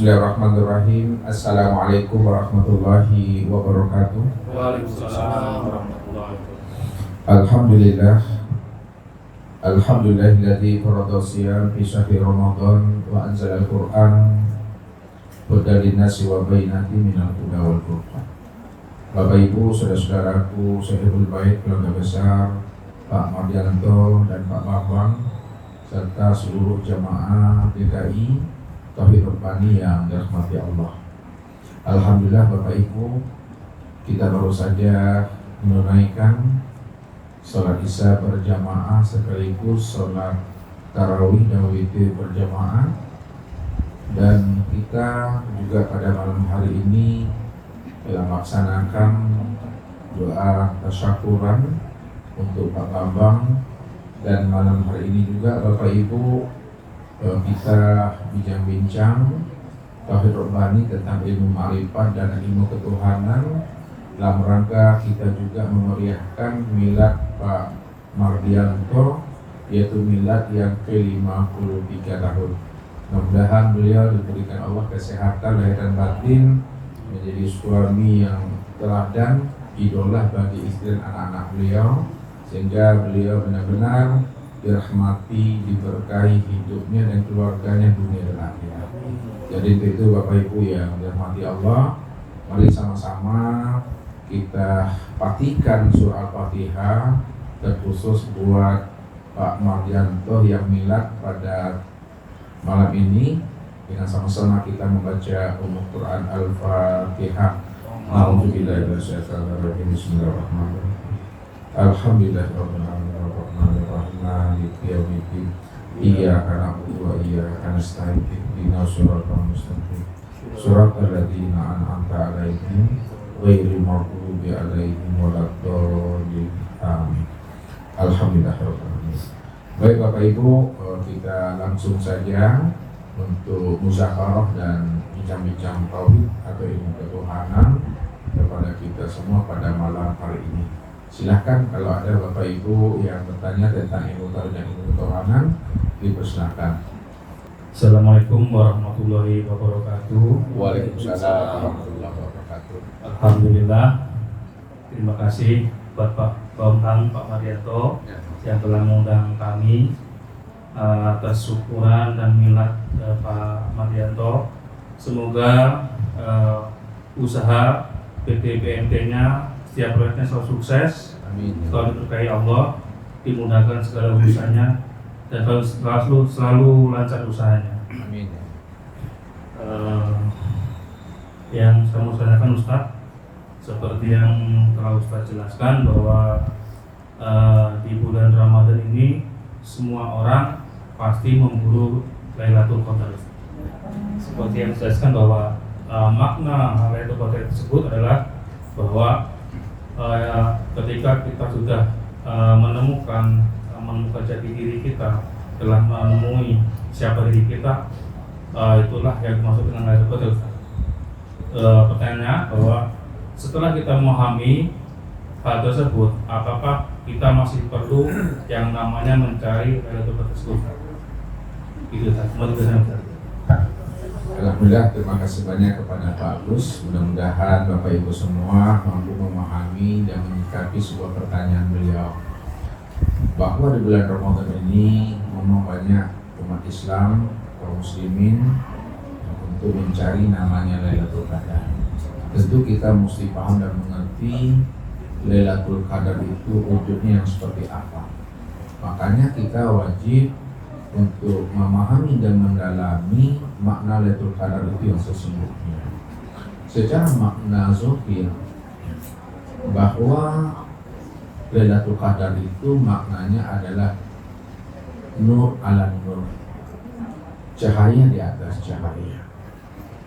Bismillahirrahmanirrahim. Assalamualaikum warahmatullahi wabarakatuh. Waalaikumsalam warahmatullahi wabarakatuh. Alhamdulillah. Alhamdulillahilladzi farada shiyam fi syahri Ramadan wa anzala al-Qur'an hudan lin-nasi wa bayyinatin minal huda wal furqan. Bapak Ibu, saudara-saudaraku, sahibul bait keluarga besar Pak Mardianto dan Pak Bambang serta seluruh jamaah DKI Tauhid Rabbani yang dirahmati Allah. Alhamdulillah Bapak Ibu, kita baru saja menunaikan sholat isya berjamaah sekaligus sholat tarawih dan witir berjamaah, dan kita juga pada malam hari ini telah melaksanakan doa tasyakuran untuk Pak Bambang, dan malam hari ini juga Bapak Ibu kita bincang-bincang Tauhid Rabbani tentang ilmu ma'rifat dan ilmu ketuhanan dalam rangka kita juga memeriahkan milad Pak Mardianto, yaitu milad yang ke-53 tahun. Mudah-mudahan beliau diberikan Allah kesehatan lahir dan batin, menjadi suami yang teladan, idola bagi istri dan anak-anak beliau, sehingga beliau benar-benar dirahmati, diberkahi hidupnya dan keluarganya dunia dan akhirat. Jadi itu Bapak Ibu yang dirahmati Allah, mari sama-sama kita patikan surah Al-Fatihah terkhusus buat Pak Mardianto yang milad pada malam ini, dengan sama-sama kita membaca Quran Al-Fatihah. A'udzubillahi minasyaitonir rajim. Bismillahirrahmanirrahim. Alhamdulillahirabbil alamin. Maliki yaumiddin. Iyyaka na'budu wa iyyaka nasta'in. Ihdinas siratal mustaqim. Siratal ladzina an'amta 'alaihim ghairil maghdubi 'alaihim waladdallin. Amin. Alhamdulillahirabbil alamin. Baik Bapak Ibu, kita langsung saja untuk musyawarah dan bincang-bincang tauhid atau ilmu ketuhanan kepada kita semua pada malam hari ini. Silahkan kalau ada Bapak Ibu yang bertanya tentang ilmu tauhid dan ilmu ketuhanan, dipersilahkan. Assalamualaikum warahmatullahi wabarakatuh. Waalaikumsalam warahmatullahi wabarakatuh. Alhamdulillah, terima kasih buat Pak Bambang, Pak Mardianto yang telah mengundang kami atas syukuran dan milad Pak Mardianto. Semoga usaha PT BMT-nya setiap proyeknya selalu sukses, Amin. selalu diberkahi Allah, dimudahkan segala urusannya, dan selalu lancar usahanya. Amin. Yang saya mau tanyakan Ustaz, seperti yang telah Ustaz jelaskan bahwa di bulan Ramadan ini semua orang pasti memburu Lailatul Qadar. Seperti yang saya jelaskan bahwa makna Lailatul Qadar tersebut adalah bahwa ketika kita sudah menemukan jati diri kita, telah menemui siapa diri kita, itulah yang dimaksud dengan Lailatul Qadar. Pertanyaannya bahwa setelah kita memahami hal tersebut, apakah kita masih perlu yang namanya mencari Lailatul Qadar tersebut? Itu saja. Alhamdulillah, terima kasih banyak kepada Pak Agus. Mudah-mudahan Bapak Ibu semua mampu memahami dan menyikapi sebuah pertanyaan beliau, bahwa di bulan Ramadan ini memang banyak umat Islam, kaum muslimin untuk mencari namanya Lailatul Qadar. Tentu kita mesti paham dan mengerti Lailatul Qadar itu wujudnya yang seperti apa. Makanya kita wajib untuk memahami dan mendalami makna Lailatul Qadar itu yang sesungguhnya. Secara makna zahir, bahwa Lailatul Qadar itu maknanya adalah nur ala nur, cahaya di atas cahaya.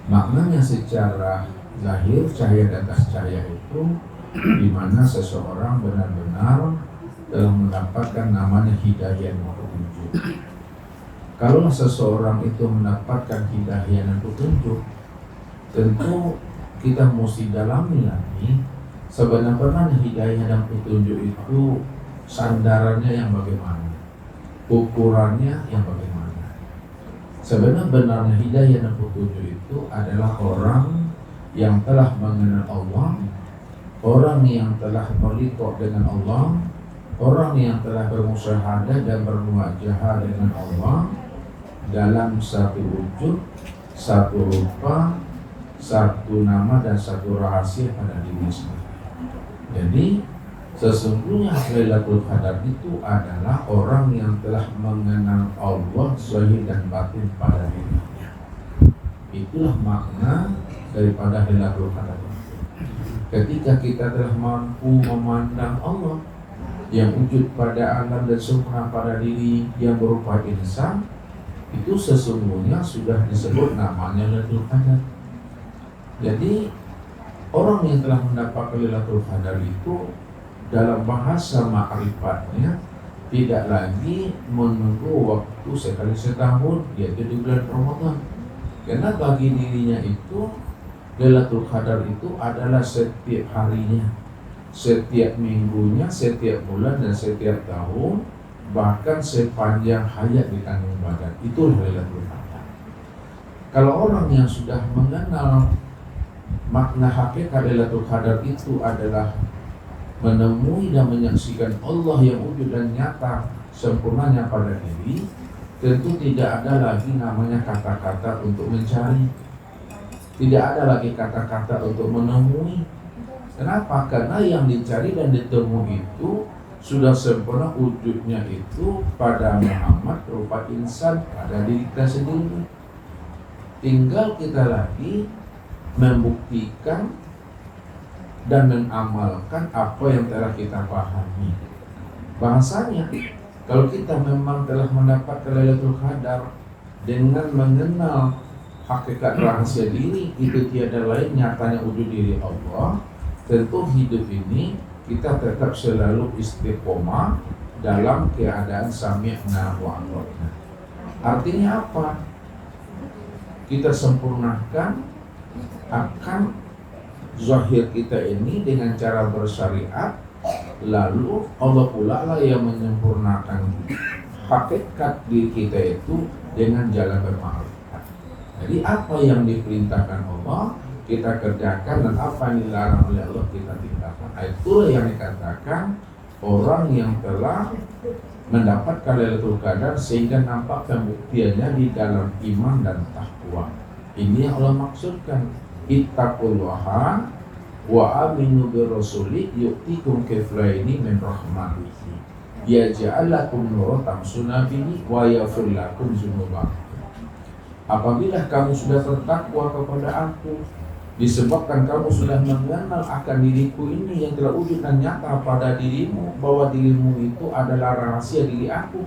Maknanya secara zahir, cahaya di atas cahaya itu di mana seseorang benar-benar telah mendapatkan namanya hidayah dan petunjuk. Kalau seseorang itu mendapatkan hidayah dan petunjuk, tentu kita mesti dalami lagi sebenarnya hidayah dan petunjuk itu sandarannya yang bagaimana, ukurannya yang bagaimana. Sebenar-benarnya hidayah dan petunjuk itu adalah orang yang telah mengenal Allah, orang yang telah berliqah dengan Allah, orang yang telah bermusyahadah dan bermuajahah dengan Allah dalam satu wujud, satu rupa, satu nama dan satu rahasia pada diri sendiri. Jadi sesungguhnya Lailatul Qadar itu adalah orang yang telah mengenal Allah zahir dan batin pada dirinya. Itulah makna daripada Lailatul Qadar. Ketika kita telah mampu memandang Allah yang wujud pada alam dan sempurna pada diri yang berupa insan, itu sesungguhnya sudah disebut namanya Lailatul Qadar. Jadi orang yang telah mendapatkan Lailatul Qadar itu dalam bahasa ma'rifatnya tidak lagi menunggu waktu sekali setahun, yaitu di bulan Ramadan. Karena bagi dirinya itu Lailatul Qadar itu adalah setiap harinya, setiap minggunya, setiap bulan dan setiap tahun, bahkan sepanjang hayat di kandung badan. Itulah Lailatul Qadar. Kalau orang yang sudah mengenal makna hakikat Lailatul Qadar itu adalah menemui dan menyaksikan Allah yang wujud dan nyata sempurnanya pada diri, tentu tidak ada lagi namanya kata-kata untuk mencari, tidak ada lagi kata-kata untuk menemui. Kenapa? Karena yang dicari dan ditemui itu sudah sempurna wujudnya itu pada Muhammad berupa insan pada diri kita sendiri. Tinggal kita lagi membuktikan dan mengamalkan apa yang telah kita pahami. Bahasanya, kalau kita memang telah mendapatkan Lailatul Qadar dengan mengenal hakikat rahasia diri, itu tiada lain nyatanya wujud diri Allah, tentu hidup ini kita tetap selalu istiqomah dalam keadaan sami'na wa ata'na. Artinya apa? Kita sempurnakan akan zahir kita ini dengan cara bersyariat, lalu Allah pula lah yang menyempurnakan hakikat diri kita itu dengan jalan berma'rifat. Jadi apa yang diperintahkan Allah kita kerjakan, dan apa yang dilarang oleh Allah kita tinggalkan. Itulah yang dikatakan orang yang telah mendapatkan Lailatul Qadar sehingga nampak pembuktiannya di dalam iman dan takwa. Ini yang Allah maksudkan. Ittaqullaha wa aminu birrasuli yu'tikum kiflaini min rahmatihi yaj'al lakum nuran tamshuna bihi wa yaghfir lakum dzunubakum. Apabila kamu sudah bertakwa kepada aku, disebabkan kamu sudah mengenal akan diriku ini yang telah wujud dan nyata pada dirimu, bahwa dirimu itu adalah rahasia diri aku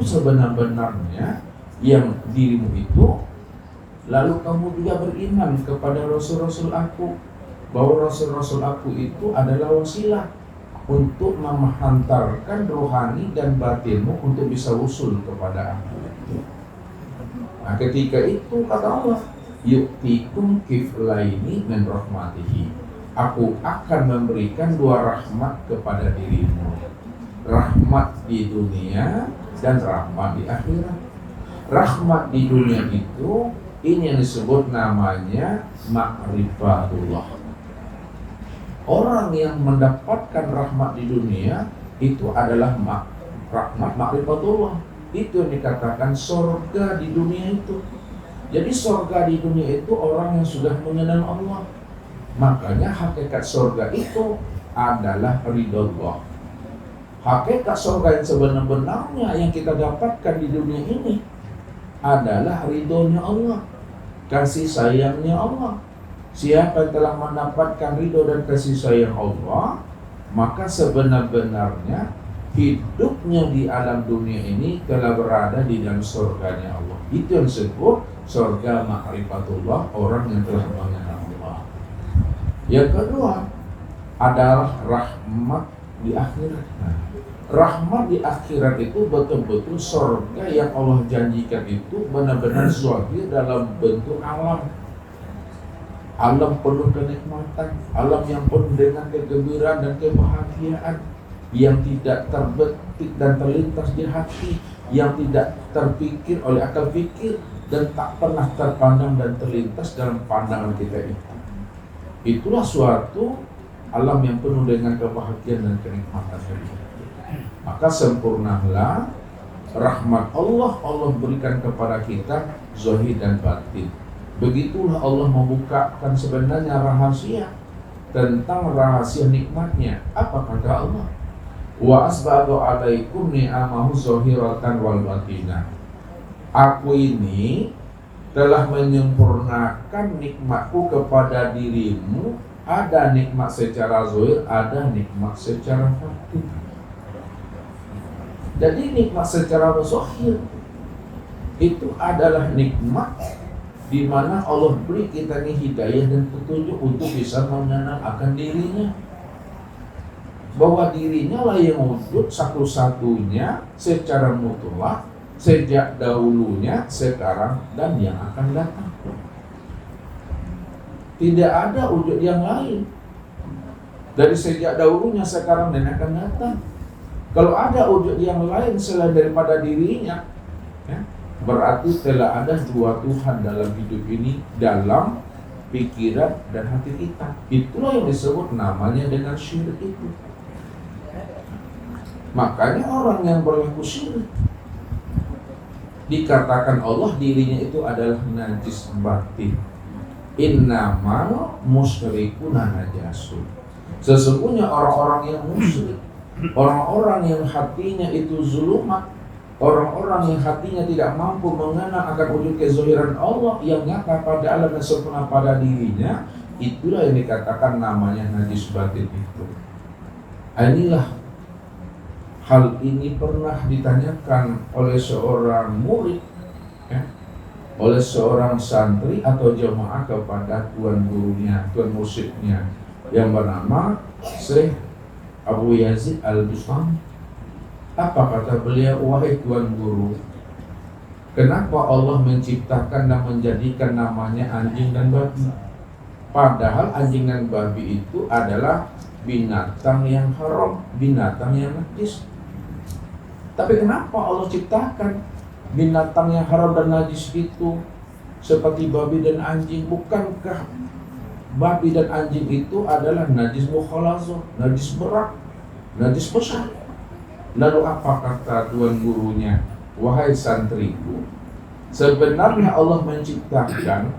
sebenar-benarnya yang dirimu itu. Lalu kamu juga beriman kepada Rasul-Rasul aku, bahwa Rasul-Rasul aku itu adalah wasilah untuk menghantarkan rohani dan batinmu untuk bisa usul kepada aku. Nah, ketika itu kata Allah, yu'tikum kiflaini min rahmatihi, aku akan memberikan dua rahmat kepada dirimu, rahmat di dunia dan rahmat di akhirat. Rahmat di dunia itu ini yang disebut namanya ma'rifatullah. Orang yang mendapatkan rahmat di dunia itu adalah rahmat ma'rifatullah. Itu yang dikatakan surga di dunia itu. Jadi surga di dunia itu orang yang sudah mengenal Allah. Makanya hakikat surga itu adalah ridho Allah. Hakikat surga yang sebenar-benarnya yang kita dapatkan di dunia ini adalah ridhonya Allah, kasih sayangnya Allah. Siapa yang telah mendapatkan ridho dan kasih sayang Allah, maka sebenar-benarnya hidupnya di alam dunia ini telah berada di dalam surganya Allah. Itu yang disebut surga ma'rifatullah, orang yang telah mengenal Allah. Yang kedua adalah rahmat di akhirat. Rahmat di akhirat itu betul-betul surga yang Allah janjikan itu benar-benar zahir dalam bentuk alam. Alam penuh kenikmatan, alam yang penuh dengan kegembiraan dan kebahagiaan yang tidak terbetik dan terlintas di hati, yang tidak terpikir oleh akal pikir, dan tak pernah terpandang dan terlintas dalam pandangan kita itu. Itulah suatu alam yang penuh dengan kebahagiaan dan kenikmatan. Maka sempurnalah rahmat Allah berikan kepada kita zahir dan batin. Begitulah Allah membukakan sebenarnya rahasia tentang rahasia nikmatnya. Apa kata Allah? Wa asbagha alaikum ni'amahu zahiratan wal batinah. Aku ini telah menyempurnakan nikmatku kepada dirimu. Ada nikmat secara zahir, ada nikmat secara batin. Jadi nikmat secara zahir itu adalah nikmat di mana Allah beri kita ini hidayah dan petunjuk untuk bisa mengenal akan dirinya, bahwa dirinya lah yang wujud satu-satunya secara mutlak sejak dahulunya, sekarang, dan yang akan datang. Tidak ada wujud yang lain dari sejak dahulunya, sekarang, dan akan datang. Kalau ada wujud yang lain selain daripada dirinya, ya, berarti telah ada dua Tuhan dalam hidup ini, dalam pikiran dan hati kita. Itulah yang disebut namanya dengan syirik itu. Makanya orang yang berlaku syirik dikatakan Allah dirinya itu adalah najis batin. Innamal musyrikuna najasun. Sesungguhnya orang-orang yang musyrik, orang-orang yang hatinya itu zulumat, orang-orang yang hatinya tidak mampu mengenal akan wujud kezahiran Allah yang nyata pada alam dan sempurna pada dirinya, itulah yang dikatakan namanya najis batin itu. Inilah hal ini pernah ditanyakan oleh seorang murid, ya, oleh seorang santri atau jemaah kepada tuan gurunya, tuan mursyidnya yang bernama Syekh Abu Yazid Al-Bustami. Apa kata beliau? Wahai tuan guru, kenapa Allah menciptakan dan menjadikan namanya anjing dan babi? Padahal anjing dan babi itu adalah binatang yang haram, binatang yang najis. Tapi kenapa Allah ciptakan binatang yang haram dan najis itu seperti babi dan anjing? Bukankah babi dan anjing itu adalah najis mukhalazah, najis berat, najis besar? Lalu apa kata tuan gurunya? Wahai santriku, sebenarnya Allah menciptakan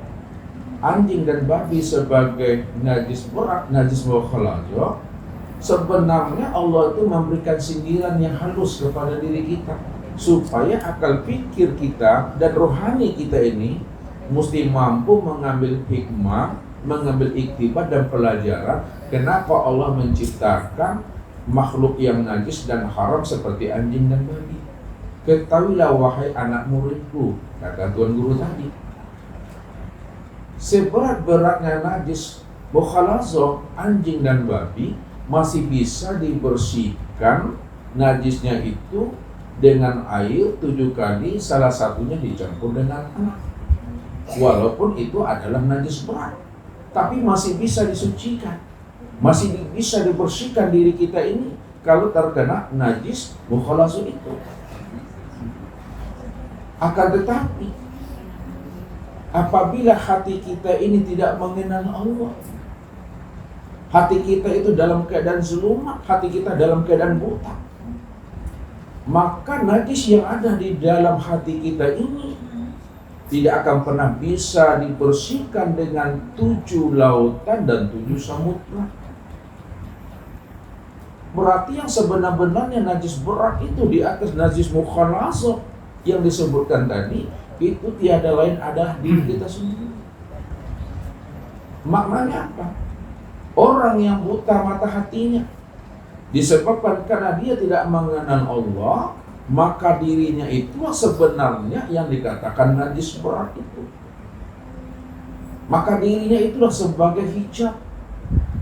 anjing dan babi sebagai najis berat, najis mukhalazah. Sebenarnya Allah itu memberikan sindiran yang halus kepada diri kita, supaya akal pikir kita dan rohani kita ini mesti mampu mengambil hikmah, mengambil iktibar dan pelajaran. Kenapa Allah menciptakan makhluk yang najis dan haram seperti anjing dan babi? Ketahuilah wahai anak muridku, kata tuan guru tadi, seberat-beratnya najis mukhalazah anjing dan babi masih bisa dibersihkan najisnya itu dengan air 7 kali, salah satunya dicampur dengan air. Walaupun itu adalah najis berat, tapi masih bisa disucikan, masih bisa dibersihkan diri kita ini kalau terkena najis mukhalazah itu. Akan tetapi apabila hati kita ini tidak mengenal Allah, hati kita itu dalam keadaan zulumat, hati kita dalam keadaan buta, maka najis yang ada di dalam hati kita ini tidak akan pernah bisa dibersihkan dengan 7 lautan dan 7 samudra. Berarti yang sebenar-benarnya najis berat itu di atas najis mukhalazah yang disebutkan tadi, itu tiada lain adalah diri kita sendiri. Maknanya apa? Orang yang buta mata hatinya disebabkan karena dia tidak mengenal Allah, maka dirinya itulah sebenarnya yang dikatakan najis berat itu. Maka dirinya itulah sebagai hijab,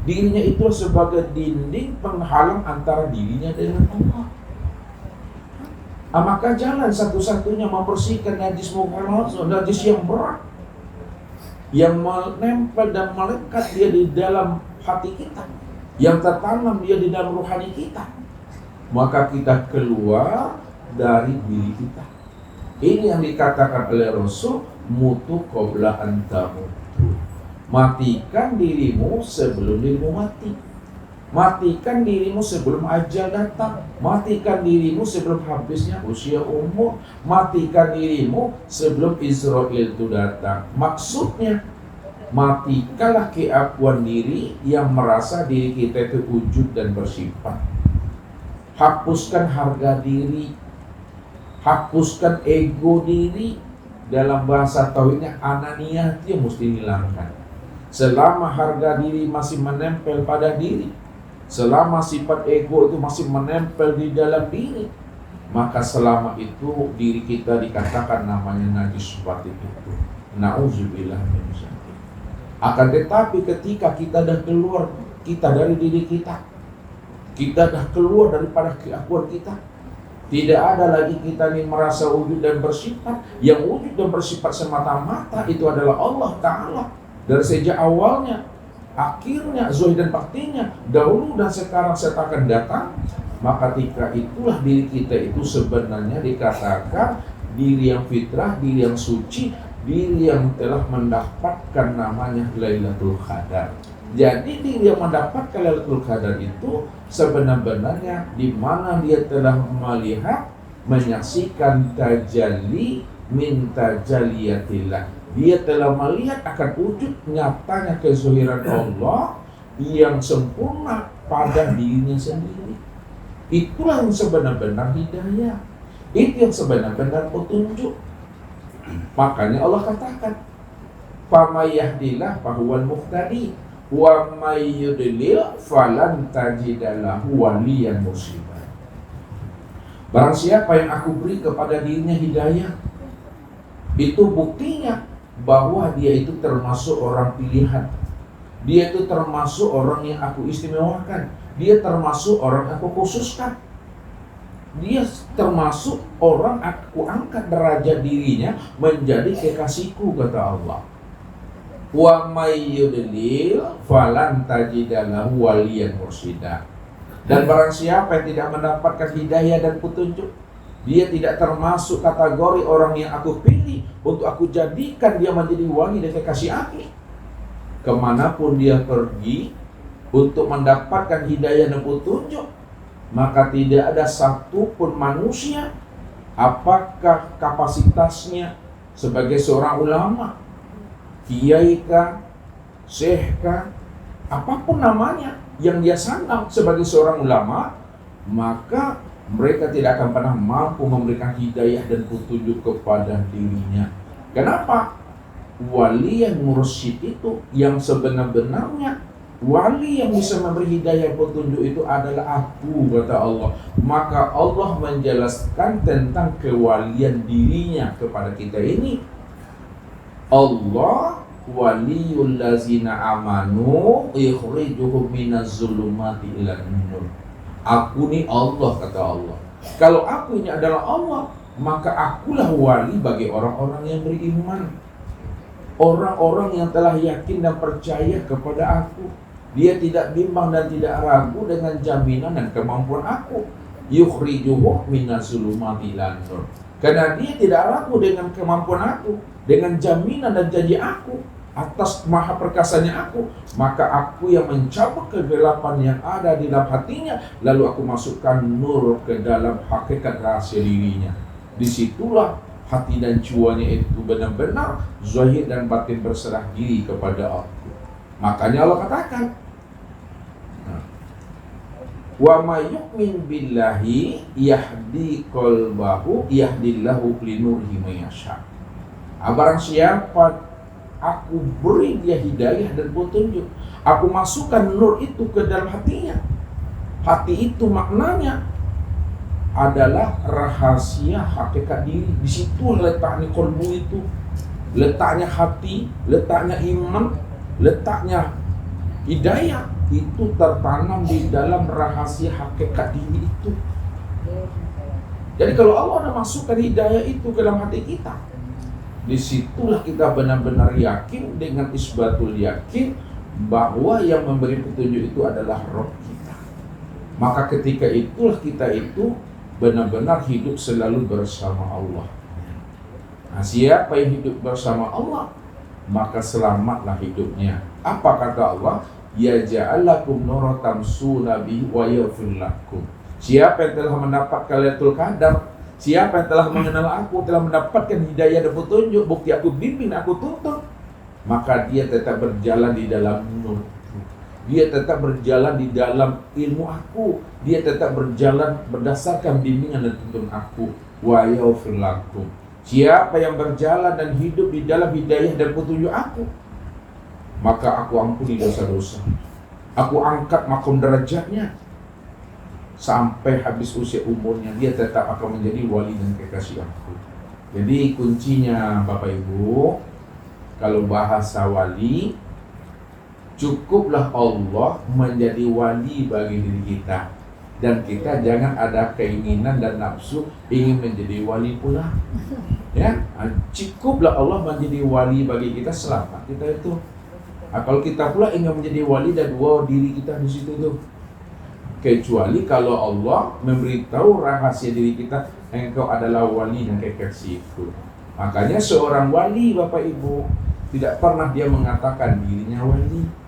dirinya itulah sebagai dinding penghalang antara dirinya dengan Allah. Maka jalan satu-satunya membersihkan najis mukhalazah, najis yang berat, yang menempel dan melekat dia di dalam hati kita, yang tertanam dia di dalam rohani kita, maka kita keluar dari diri kita. Ini yang dikatakan oleh Rasul, mutu qabla an tamutu. Matikan dirimu sebelum dirimu mati. Matikan dirimu sebelum ajal datang. Matikan dirimu sebelum habisnya usia umur. Matikan dirimu sebelum Israel itu datang. Maksudnya, matikanlah keakuan diri yang merasa diri kita itu wujud dan bersifat. Hapuskan harga diri, hapuskan ego diri. Dalam bahasa tauhidnya ananiyah itu yang mesti hilangkan. Selama harga diri masih menempel pada diri, selama sifat ego itu masih menempel di dalam diri, maka selama itu diri kita dikatakan namanya najis seperti itu. Nauzubillah min dzalik. Akan tetapi ketika kita dah keluar kita dari diri kita dah keluar daripada keakuan kita, tidak ada lagi kita ini merasa wujud dan bersifat. Yang wujud dan bersifat semata-mata itu adalah Allah Ta'ala. Dari sejak awalnya, akhirnya, zahir dan batinnya, dahulu dan sekarang serta akan datang. Maka ketika itulah diri kita itu sebenarnya dikatakan diri yang fitrah, diri yang suci, diri yang telah mendapatkan namanya Lailatul Qadar. Jadi diri yang mendapatkan Lailatul Qadar itu sebenarnya di mana dia telah melihat, menyaksikan tajalli min tajalliyatillah. Dia telah melihat akan wujud nyatanya kezahiran Allah yang sempurna pada dirinya sendiri. Itulah yang sebenar-benar hidayah. Itu yang sebenar-benar petunjuk. Makanya Allah katakan, "Faman yahdillah fahuwal muhtadi, wa may yudlil falan tajida lahu waliyan mursyida." Barang siapa yang aku beri kepada dirinya hidayah, itu buktinya bahwa dia itu termasuk orang pilihan. Dia itu termasuk orang yang aku istimewakan. Dia termasuk orang yang aku khususkan. Dia termasuk orang aku angkat derajat dirinya menjadi kekasihku, kata Allah. Wa may yudlil falan tajida lahu waliyan mursyida. Dan barang siapa yang tidak mendapatkan hidayah dan petunjuk, dia tidak termasuk kategori orang yang aku pilih untuk aku jadikan dia menjadi wali dan kekasih aku. Kemanapun dia pergi untuk mendapatkan hidayah dan petunjuk, maka tidak ada satupun manusia, apakah kapasitasnya sebagai seorang ulama, kiai kah, syekh kah, apapun namanya, yang dia sandang sebagai seorang ulama, maka mereka tidak akan pernah mampu memberikan hidayah dan petunjuk kepada dirinya. Kenapa? Wali yang mursyid itu yang sebenar-benarnya wali yang bisa memberi hidayah petunjuk itu adalah aku, kata Allah. Maka Allah menjelaskan tentang kewalian dirinya kepada kita ini. Allah waliyul lazina amanu ikhrijuhum minaz zulumati ilan nur. Aku ni Allah, kata Allah. Kalau aku ini adalah Allah, maka akulah wali bagi orang-orang yang beriman. Orang-orang yang telah yakin dan percaya kepada aku. Dia tidak bimbang dan tidak ragu dengan jaminan dan kemampuan aku. Yukhrijuhum minaz zulumati ilan nur. Karena dia tidak ragu dengan kemampuan aku, dengan jaminan dan janji aku atas maha perkasanya aku, maka aku yang mencabut kegelapan yang ada di dalam hatinya, lalu aku masukkan nur ke dalam hakikat rahasia dirinya. Disitulah hati dan jiwanya itu benar-benar zahir dan batin berserah diri kepada aku. Makanya Allah katakan, wa may yu'min billahi yahdi qalbahu yahdillahu linurihi may yasha. Barang siapa aku beri dia hidayah dan petunjuk, aku masukkan nur itu ke dalam hatinya. Hati itu maknanya adalah rahasia hakikat diri. Di situ letaknya qalbu itu, letaknya hati, letaknya iman, letaknya hidayah. Itu tertanam di dalam rahasia hakikat diri itu. Jadi kalau Allah ada masukkan hidayah itu ke dalam hati kita, disitulah kita benar-benar yakin dengan isbatul yakin bahwa yang memberi petunjuk itu adalah Rabb kita. Maka ketika itulah kita itu benar-benar hidup selalu bersama Allah. Nah, siapa yang hidup bersama Allah, maka selamatlah hidupnya. Apa kata Allah? Ya ja'alakum nura tamsuna bihi wa yaghfir lakum. Siapa yang telah mendapatkan Lailatul Qadar, siapa yang telah mengenal aku, telah mendapatkan hidayah dan petunjuk, bukti aku bimbing, aku tuntun, maka dia tetap berjalan di dalam nur. Dia tetap berjalan di dalam ilmu aku. Dia tetap berjalan berdasarkan bimbingan dan tuntun aku. Wa yaghfir lakum. Siapa yang berjalan dan hidup di dalam hidayah dan petunjuk aku, maka aku ampuni dosa-dosa. Aku angkat makom derajatnya. Sampai habis usia umurnya, dia tetap akan menjadi wali dan kekasih aku. Jadi kuncinya Bapak Ibu, kalau bahasa wali, cukuplah Allah menjadi wali bagi diri kita. Dan kita jangan ada keinginan dan nafsu ingin menjadi wali pula. Ya, cukuplah Allah menjadi wali bagi kita, selamat kita itu. Kalau kita pula ingin menjadi wali dan diri kita di situ tuh. Kecuali kalau Allah memberitahu rahasia diri kita, engkau adalah wali dan kekasihku. Makanya seorang wali, Bapak Ibu, tidak pernah dia mengatakan dirinya wali.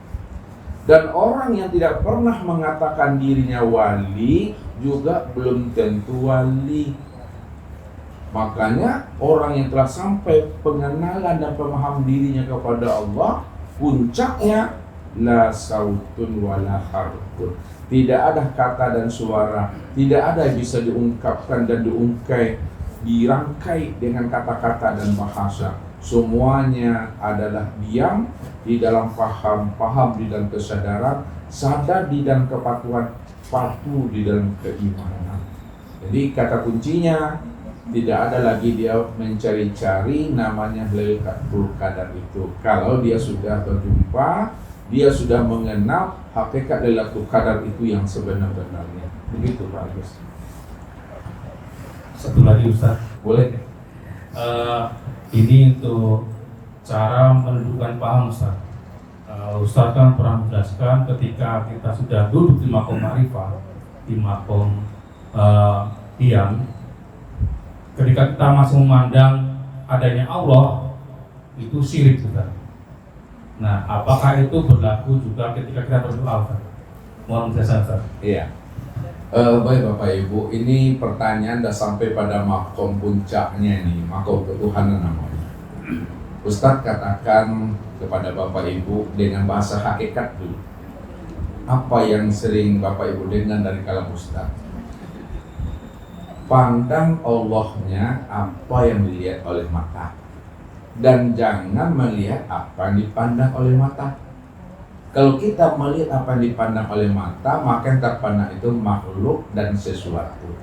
Dan orang yang tidak pernah mengatakan dirinya wali juga belum tentu wali. Makanya orang yang telah sampai pengenalan dan pemahaman dirinya kepada Allah, puncaknya la sautun wala harfun. Tidak ada kata dan suara, tidak ada yang bisa diungkapkan dan dirangkai dengan kata-kata dan bahasa. Semuanya adalah diam di dalam paham di dalam kesadaran, sadar di dalam kepatuhan, patuh di dalam keimanan. Jadi kata kuncinya, tidak ada lagi dia mencari-cari namanya Lailatul Qadar itu. Kalau dia sudah berjumpa, dia sudah mengenal hakikat Lailatul Qadar itu yang sebenar-benarnya. Begitu Pak Agus. Satu lagi Ustaz, Boleh? Ini untuk cara menentukan paham Ustaz. Ustaz kan pernah menjelaskan ketika kita sudah duduk di makom ma'rifah, di makom diam, ketika kita masih memandang adanya Allah, itu syirik Ustaz. Nah, apakah itu berlaku juga ketika kita berdoa Ustaz? Mohon penjelasan Ustaz. Iya. Baik Bapak Ibu, ini pertanyaan dah sampai pada makom puncaknya ini, makom ketuhanan namanya. Ustadz katakan kepada Bapak Ibu dengan bahasa hakikat dulu. Apa yang sering Bapak Ibu dengar dari kalam Ustadz? Pandang Allahnya apa yang dilihat oleh mata, dan jangan melihat apa yang dipandang oleh mata. Kalau kita melihat apa yang dipandang oleh mata, maka yang terpandang itu makhluk dan sesuatu.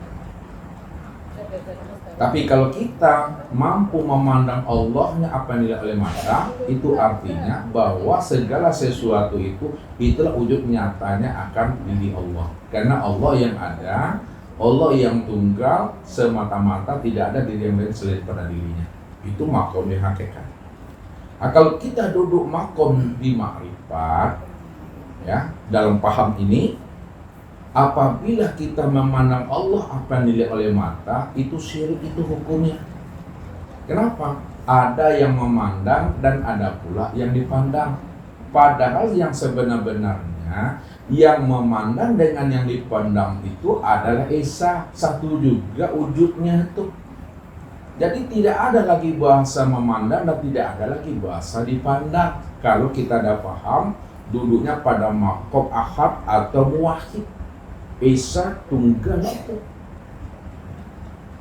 Tapi kalau kita mampu memandang Allahnya apa yang dilihat oleh mata, itu artinya bahwa segala sesuatu itu, itulah wujud nyatanya akan diri Allah. Karena Allah yang ada, Allah yang tunggal, semata-mata tidak ada diri yang lain selain pada dirinya. Itu makom di hakikat. Nah, kalau kita duduk makom di ma'rifat, ya, dalam paham ini, apabila kita memandang Allah apa yang dilihat oleh mata, itu syirik, itu hukumnya. Kenapa? Ada yang memandang dan ada pula yang dipandang. Padahal yang sebenar-benarnya, yang memandang dengan yang dipandang itu adalah esa, satu juga wujudnya itu. Jadi tidak ada lagi bahasa memandang dan tidak ada lagi bahasa dipandang. Kalau kita dah paham, duduknya pada makom ahad atau muwahhid, esa tunggal itu.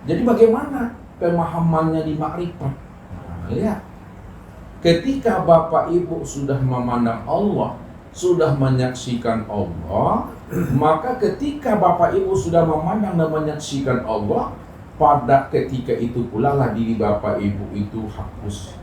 Jadi bagaimana pemahamannya di makrifat? Nah, lihat. Ketika Bapak Ibu sudah memandang Allah, sudah menyaksikan Allah, maka ketika Bapak Ibu sudah memandang dan menyaksikan Allah, pada ketika itu pula lah diri Bapak Ibu itu hapus.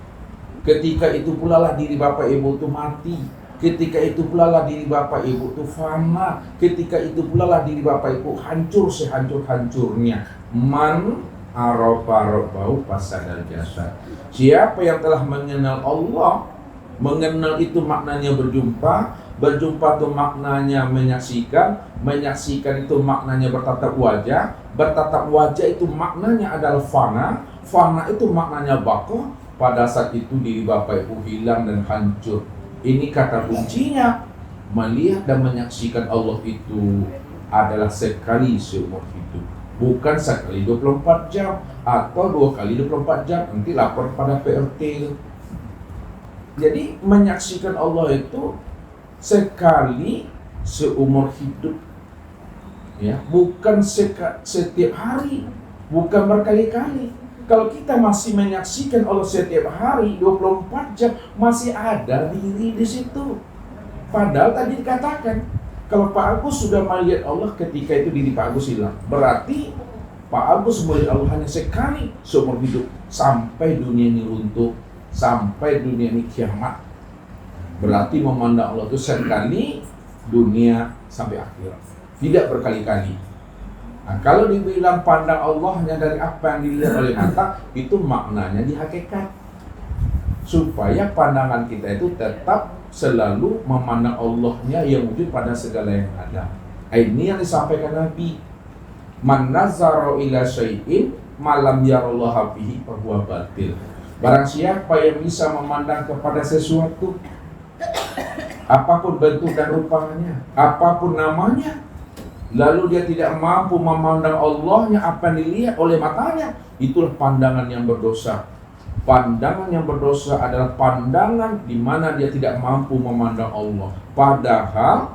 Ketika itu pula lah diri Bapak Ibu itu mati. Ketika itu pula lah diri Bapak Ibu itu fana. Ketika itu pula lah diri Bapak Ibu hancur sehancur-hancurnya. Man arafa rabbahu fasadal jasad. Siapa yang telah mengenal Allah, mengenal itu maknanya berjumpa, Berjumpa itu maknanya menyaksikan, menyaksikan itu maknanya bertatap wajah itu maknanya adalah fana, fana itu maknanya baqa. Pada saat itu diri Bapak Ibu hilang dan hancur. Ini kata kuncinya. Melihat dan menyaksikan Allah itu adalah sekali seumur hidup, bukan sekali 24 jam atau 2 kali 24 jam, nanti lapor pada PRT. Jadi menyaksikan Allah itu sekali seumur hidup, ya, bukan setiap hari, bukan berkali-kali. Kalau kita masih menyaksikan Allah setiap hari 24 jam, masih ada diri di situ. Padahal tadi dikatakan kalau Pak Agus sudah melihat Allah ketika itu diri Pak Agus hilang, berarti Pak Agus melihat Allah hanya sekali seumur hidup, sampai dunia ini runtuh, sampai dunia ini kiamat. Berarti memandang Allah itu sekali dunia sampai akhir, tidak berkali-kali. Nah, kalau dibilang pandang Allah hanya dari apa yang dilihat oleh mata, itu maknanya di hakikat. Supaya pandangan kita itu tetap selalu memandang Allahnya yang wujud pada segala yang ada. Ini yang disampaikan Nabi. Man nazara ila syai'in malam yarallaha fihi fahuwa batil. Barang siapa yang bisa memandang kepada sesuatu, apapun bentuk dan rupanya, apapun namanya, lalu dia tidak mampu memandang Allahnya apa yang dilihat oleh matanya, itulah pandangan yang berdosa. Pandangan yang berdosa adalah pandangan di mana dia tidak mampu memandang Allah. Padahal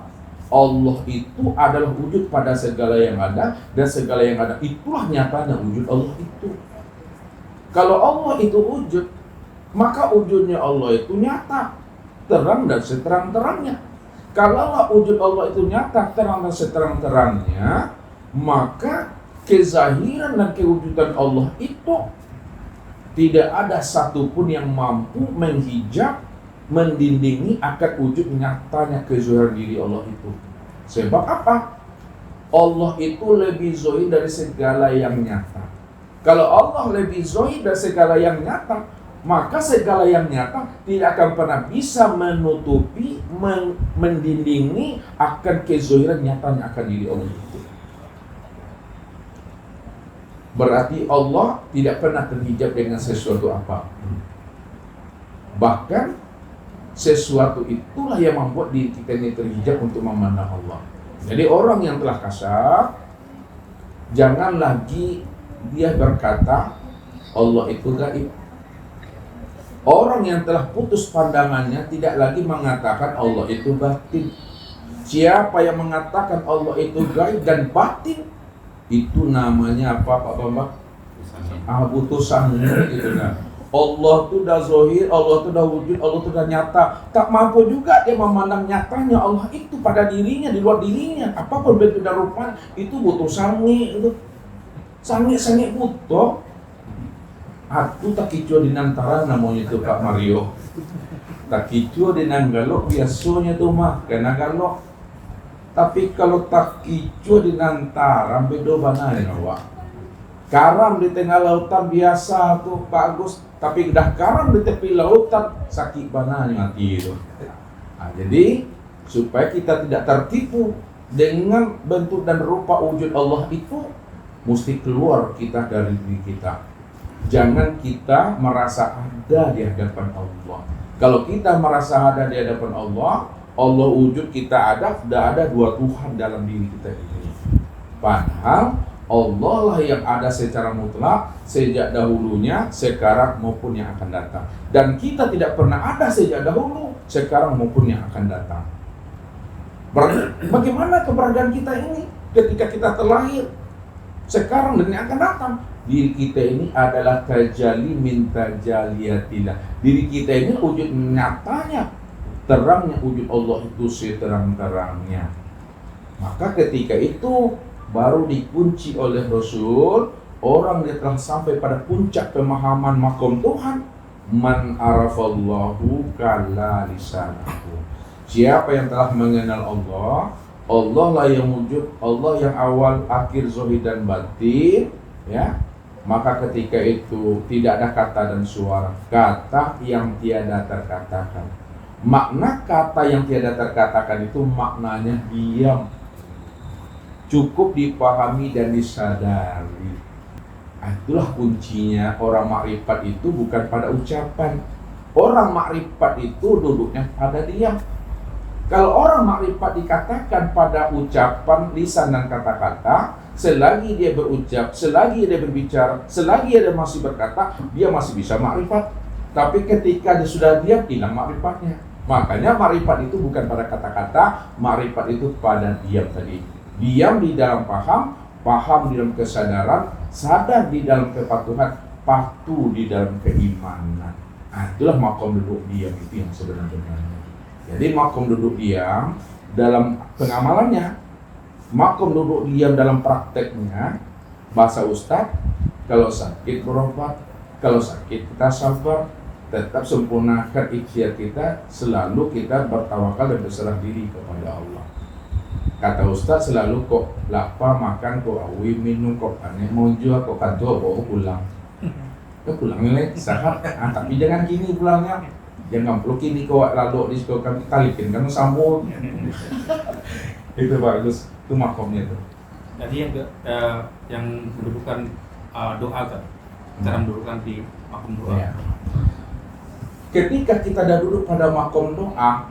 Allah itu adalah wujud pada segala yang ada, dan segala yang ada itulah nyatanya wujud Allah itu. Kalau Allah itu wujud, maka wujudnya Allah itu nyata, terang dan seterang-terangnya. Kalau wujud Allah itu nyata, terang dan seterang-terangnya, maka kezahiran dan kewujudan Allah itu tidak ada satupun yang mampu menghijab, mendindingi akan wujud nyatanya kezuhiran diri Allah itu. Sebab apa? Allah itu lebih zahir dari segala yang nyata. Kalau Allah lebih zahir dari segala yang nyata, maka segala yang nyata tidak akan pernah bisa menutupi, mendindingi akan kezuhiran nyatanya akan diri Allah itu. Berarti Allah tidak pernah terhijab dengan sesuatu apa. Bahkan sesuatu itulah yang membuat diri kita ini terhijab untuk memandang Allah. Jadi orang yang telah kasar, jangan lagi dia berkata Allah itu gaib. Orang yang telah putus pandangannya tidak lagi mengatakan Allah itu batin. Siapa yang mengatakan Allah itu gaib dan batin, itu namanya apa Pak Bambang? Butuh sangi gitu kan. Allah itu dah zahir, Allah itu dah wujud, Allah itu dah nyata. Tak mampu juga dia memandang nyatanya Allah itu pada dirinya, di luar dirinya. Apapun bentuk dan rupa itu butuh sangi itu. Sangi butuh. Aku tak kicau di nantara namanya itu Pak Mario. Tak kicau di nanggalok biasanya tuh mah kena galok. Tapi kalau tak kicau di nantaran bedo banai nawa. Karam di tengah lautan biasa tuh bagus, tapi dah karam di tepi lautan sakit banai mati itu. Nah, jadi supaya kita tidak tertipu dengan bentuk dan rupa wujud Allah itu, mesti keluar kita dari diri kita. Jangan kita merasa ada di hadapan Allah. Kalau kita merasa ada di hadapan Allah, Allah wujud kita ada, sudah ada dua Tuhan dalam diri kita ini. Padahal Allah lah yang ada secara mutlak sejak dahulunya, sekarang maupun yang akan datang. Dan kita tidak pernah ada sejak dahulu, sekarang maupun yang akan datang. Bagaimana keberadaan kita ini ketika kita terlahir, sekarang dan yang akan datang? Diri kita ini adalah tajalli min tajaliyatillah. Diri kita ini wujud nyatanya, terangnya wujud Allah itu seterang-terangnya. Maka ketika itu baru dikunci oleh Rasul, orang yang telah sampai pada puncak pemahaman makom Tuhan. Man arafallahu kala lisanahu. Siapa yang telah mengenal Allah, Allah lah yang wujud, Allah yang awal, akhir, zahir dan batin, ya. Maka ketika itu tidak ada kata dan suara, kata yang tiada terkatakan. Makna kata yang tiada terkatakan itu maknanya diam, cukup dipahami dan disadari. Itulah kuncinya orang makrifat itu bukan pada ucapan. Orang makrifat itu duduknya pada diam. Kalau orang makrifat dikatakan pada ucapan, lisan dan kata-kata, selagi dia berucap, selagi dia berbicara, selagi dia masih berkata, dia masih bisa makrifat. Tapi ketika dia sudah diam, hilang makrifatnya. Makanya makrifat itu bukan pada kata-kata, makrifat itu pada diam tadi. Diam di dalam paham, paham di dalam kesadaran, sadar di dalam kepatuhan, patuh di dalam keimanan. Itulah makom duduk diam itu yang sebenarnya. Jadi makom duduk diam dalam pengamalannya, makom duduk diam dalam prakteknya. Bahasa Ustadz, kalau sakit berobat, kalau sakit kita sabar, tetap sempurnakan ikhtiar kita, selalu kita bertawakal dan berserah diri kepada Allah. Kata Ustaz selalu kok lapar makan, kok awi minum, kok aneh mau jual, kok kantor, kok pulang. Kok pulang nilai sehat, tapi jangan gini pulangnya. Jangan perlu kini kok lalu di sekolah kami talikin kamu sambut. Itu bagus, itu makomnya itu. Jadi yang mendudukan doa kan, cara mendudukan di makom doa. Ya. Ketika kita dah duduk pada makom doa,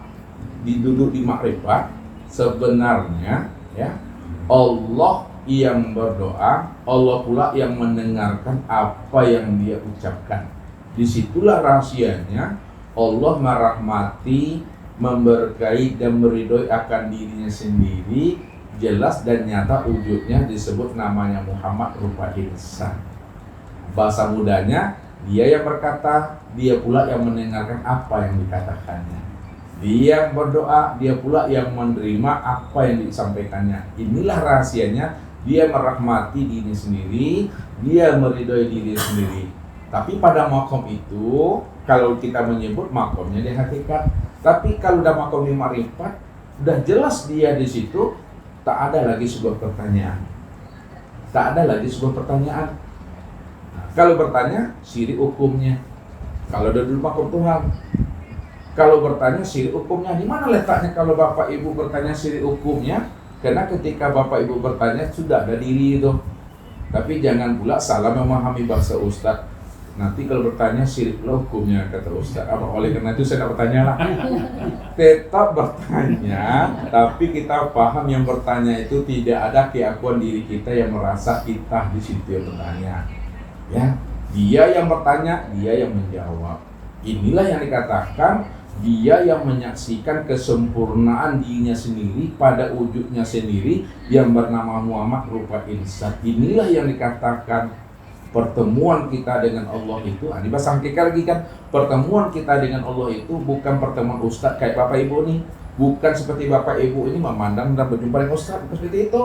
duduk di makrifat, sebenarnya ya Allah yang berdoa, Allah pula yang mendengarkan apa yang dia ucapkan. Disitulah rahasianya Allah merahmati, memberkahi dan meridhoi akan dirinya sendiri, jelas dan nyata wujudnya disebut namanya Muhammad rupa insan. Bahasa mudanya, dia yang berkata, dia pula yang mendengarkan apa yang dikatakannya. Dia berdoa, dia pula yang menerima apa yang disampaikannya. Inilah rahasianya, dia merahmati diri sendiri, dia meridhoi diri sendiri. Tapi pada makom itu, kalau kita menyebut makomnya di hakikat. Tapi kalau udah makom di marifat, udah jelas dia di situ, tak ada lagi sebuah pertanyaan. Tak ada lagi sebuah pertanyaan. Nah, kalau bertanya, syirik hukumnya. Kalau udah dulu makom Tuhan. Kalau bertanya syirik hukumnya, di mana letaknya kalau Bapak Ibu bertanya syirik hukumnya? Karena ketika Bapak Ibu bertanya sudah ada diri itu. Tapi jangan pula salah memahami bahasa Ustadz. Nanti kalau bertanya syirik hukumnya kata Ustadz. Apa oleh karena itu saya tidak bertanya lah. Tetap bertanya, tapi kita paham yang bertanya itu tidak ada keakuan diri kita yang merasa kita di situ yang bertanya. Ya, dia yang bertanya, dia yang menjawab. Inilah yang dikatakan dia yang menyaksikan kesempurnaan dirinya sendiri pada wujudnya sendiri yang bernama Muhammad rupa insan. Inilah yang dikatakan pertemuan kita dengan Allah itu. Ini bahasa hakika lagi kan, pertemuan kita dengan Allah itu bukan pertemuan Ustadz kayak Bapak Ibu nih, bukan seperti Bapak Ibu ini memandang dan berjumpa dengan Ustadz seperti itu.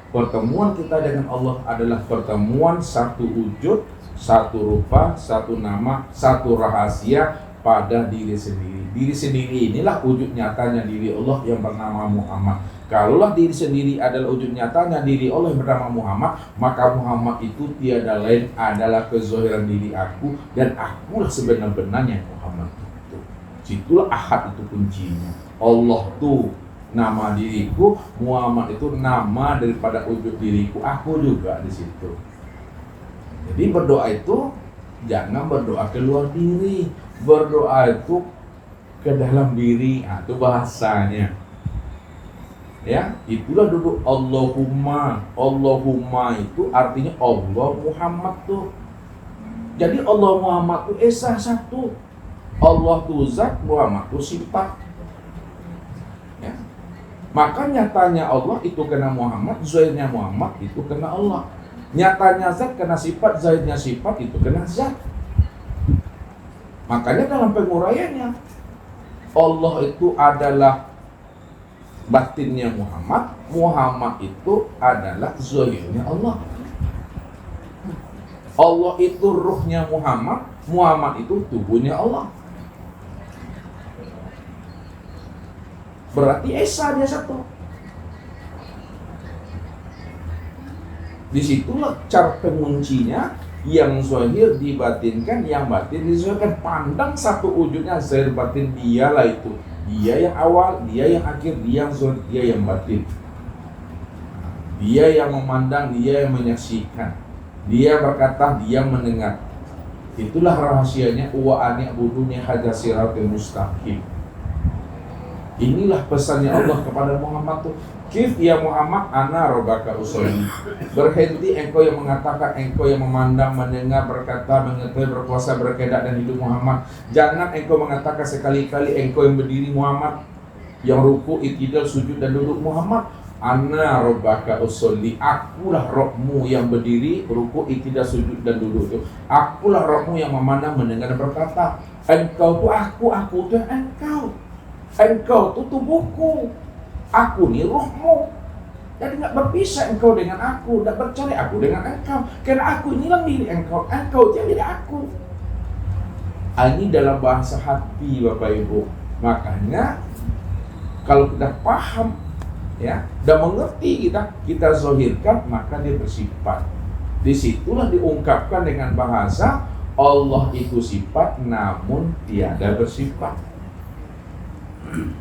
Pertemuan kita dengan Allah adalah pertemuan satu wujud, satu rupa, satu nama, satu rahasia pada diri sendiri. Diri sendiri inilah wujud nyatanya diri Allah yang bernama Muhammad. Kalaulah diri sendiri adalah wujud nyatanya diri Allah yang bernama Muhammad, maka Muhammad itu tiada lain adalah kezahiran diri aku, dan akulah sebenar-benarnya Muhammad itu. Situlah ahad itu kuncinya. Allah tuh nama diriku, Muhammad itu nama daripada wujud diriku, aku juga di situ. Jadi berdoa itu jangan berdoa keluar diri, berdoa itu ke dalam diri. Itu bahasanya. Ya, itulah duduk Allahumma. Allahumma itu artinya Allah Muhammad tuh. Jadi Allah Muhammad itu esa satu. Allah itu zat, Muhammad itu sifat. Ya. Maka nyatanya Allah itu kena Muhammad, zahirnya Muhammad itu kena Allah. Nyatanya zat kena sifat, zahirnya sifat itu kena zat. Makanya dalam penguraiannya Allah itu adalah batinnya Muhammad, Muhammad itu adalah zahirnya Allah. Allah itu ruhnya Muhammad, Muhammad itu tubuhnya Allah. Berarti esa dia satu. Disitulah cara penguncinya, yang zahir dibatinkan, yang batin dizahirkan. Pandang satu wujudnya zahir batin, dialah itu Dia yang awal, dia yang akhir, dia yang zahir, dia yang batin. Dia yang memandang, dia yang menyaksikan. Dia berkata, dia mendengar. Itulah rahasianya wa ani'buduni hadza siratal mustaqim. Inilah pesannya Allah kepada Muhammad tuh. Kif ya Muhammad ana rabbaka usolli. Berhenti engkau yang mengatakan, engkau yang memandang, mendengar, berkata, mengetahui, berpuasa, berkedak dan hidup Muhammad. Jangan engkau mengatakan sekali-kali engkau yang berdiri Muhammad, yang ruku, iktidal, sujud dan duduk Muhammad. Ana rabbaka usolli. Akulah Rabbmu yang berdiri, ruku, iktidal, sujud dan duduk itu. Akulah Rabbmu yang memandang, mendengar dan berkata. Engkau tuh aku tuh engkau. Engkau tuh tubuhku, aku nih rohmu. Jadi nggak berpisah engkau dengan aku, nggak bercerai aku dengan engkau. Karena aku inilah milik engkau, engkau dia milik aku. Ini dalam bahasa hati Bapak Ibu. Makanya kalau kita paham ya dan mengerti kita zahirkan, maka dia bersifat. Disitulah diungkapkan dengan bahasa Allah itu sifat namun tiada bersifat.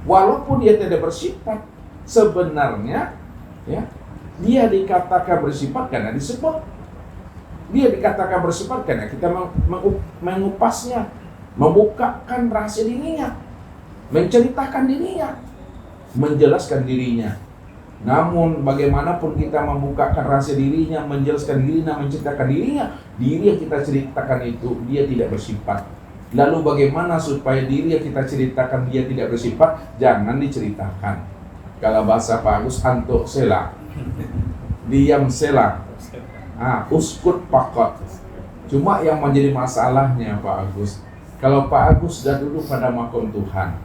Walaupun dia tidak bersifat, sebenarnya ya, dia dikatakan bersifat karena disebut. Dia dikatakan bersifat karena kita mengupasnya, membukakan rahasia dirinya, menceritakan dirinya, menjelaskan dirinya. Namun bagaimanapun kita membukakan rahasia dirinya, menjelaskan dirinya, menceritakan dirinya, diri yang kita ceritakan itu dia tidak bersifat. Lalu bagaimana supaya diri yang kita ceritakan dia tidak bersifat? Jangan diceritakan. Kalau bahasa Pak Agus, antuk selak, diam selak, uskut pakot. Cuma yang menjadi masalahnya Pak Agus, kalau Pak Agus sudah duduk pada makom Tuhan,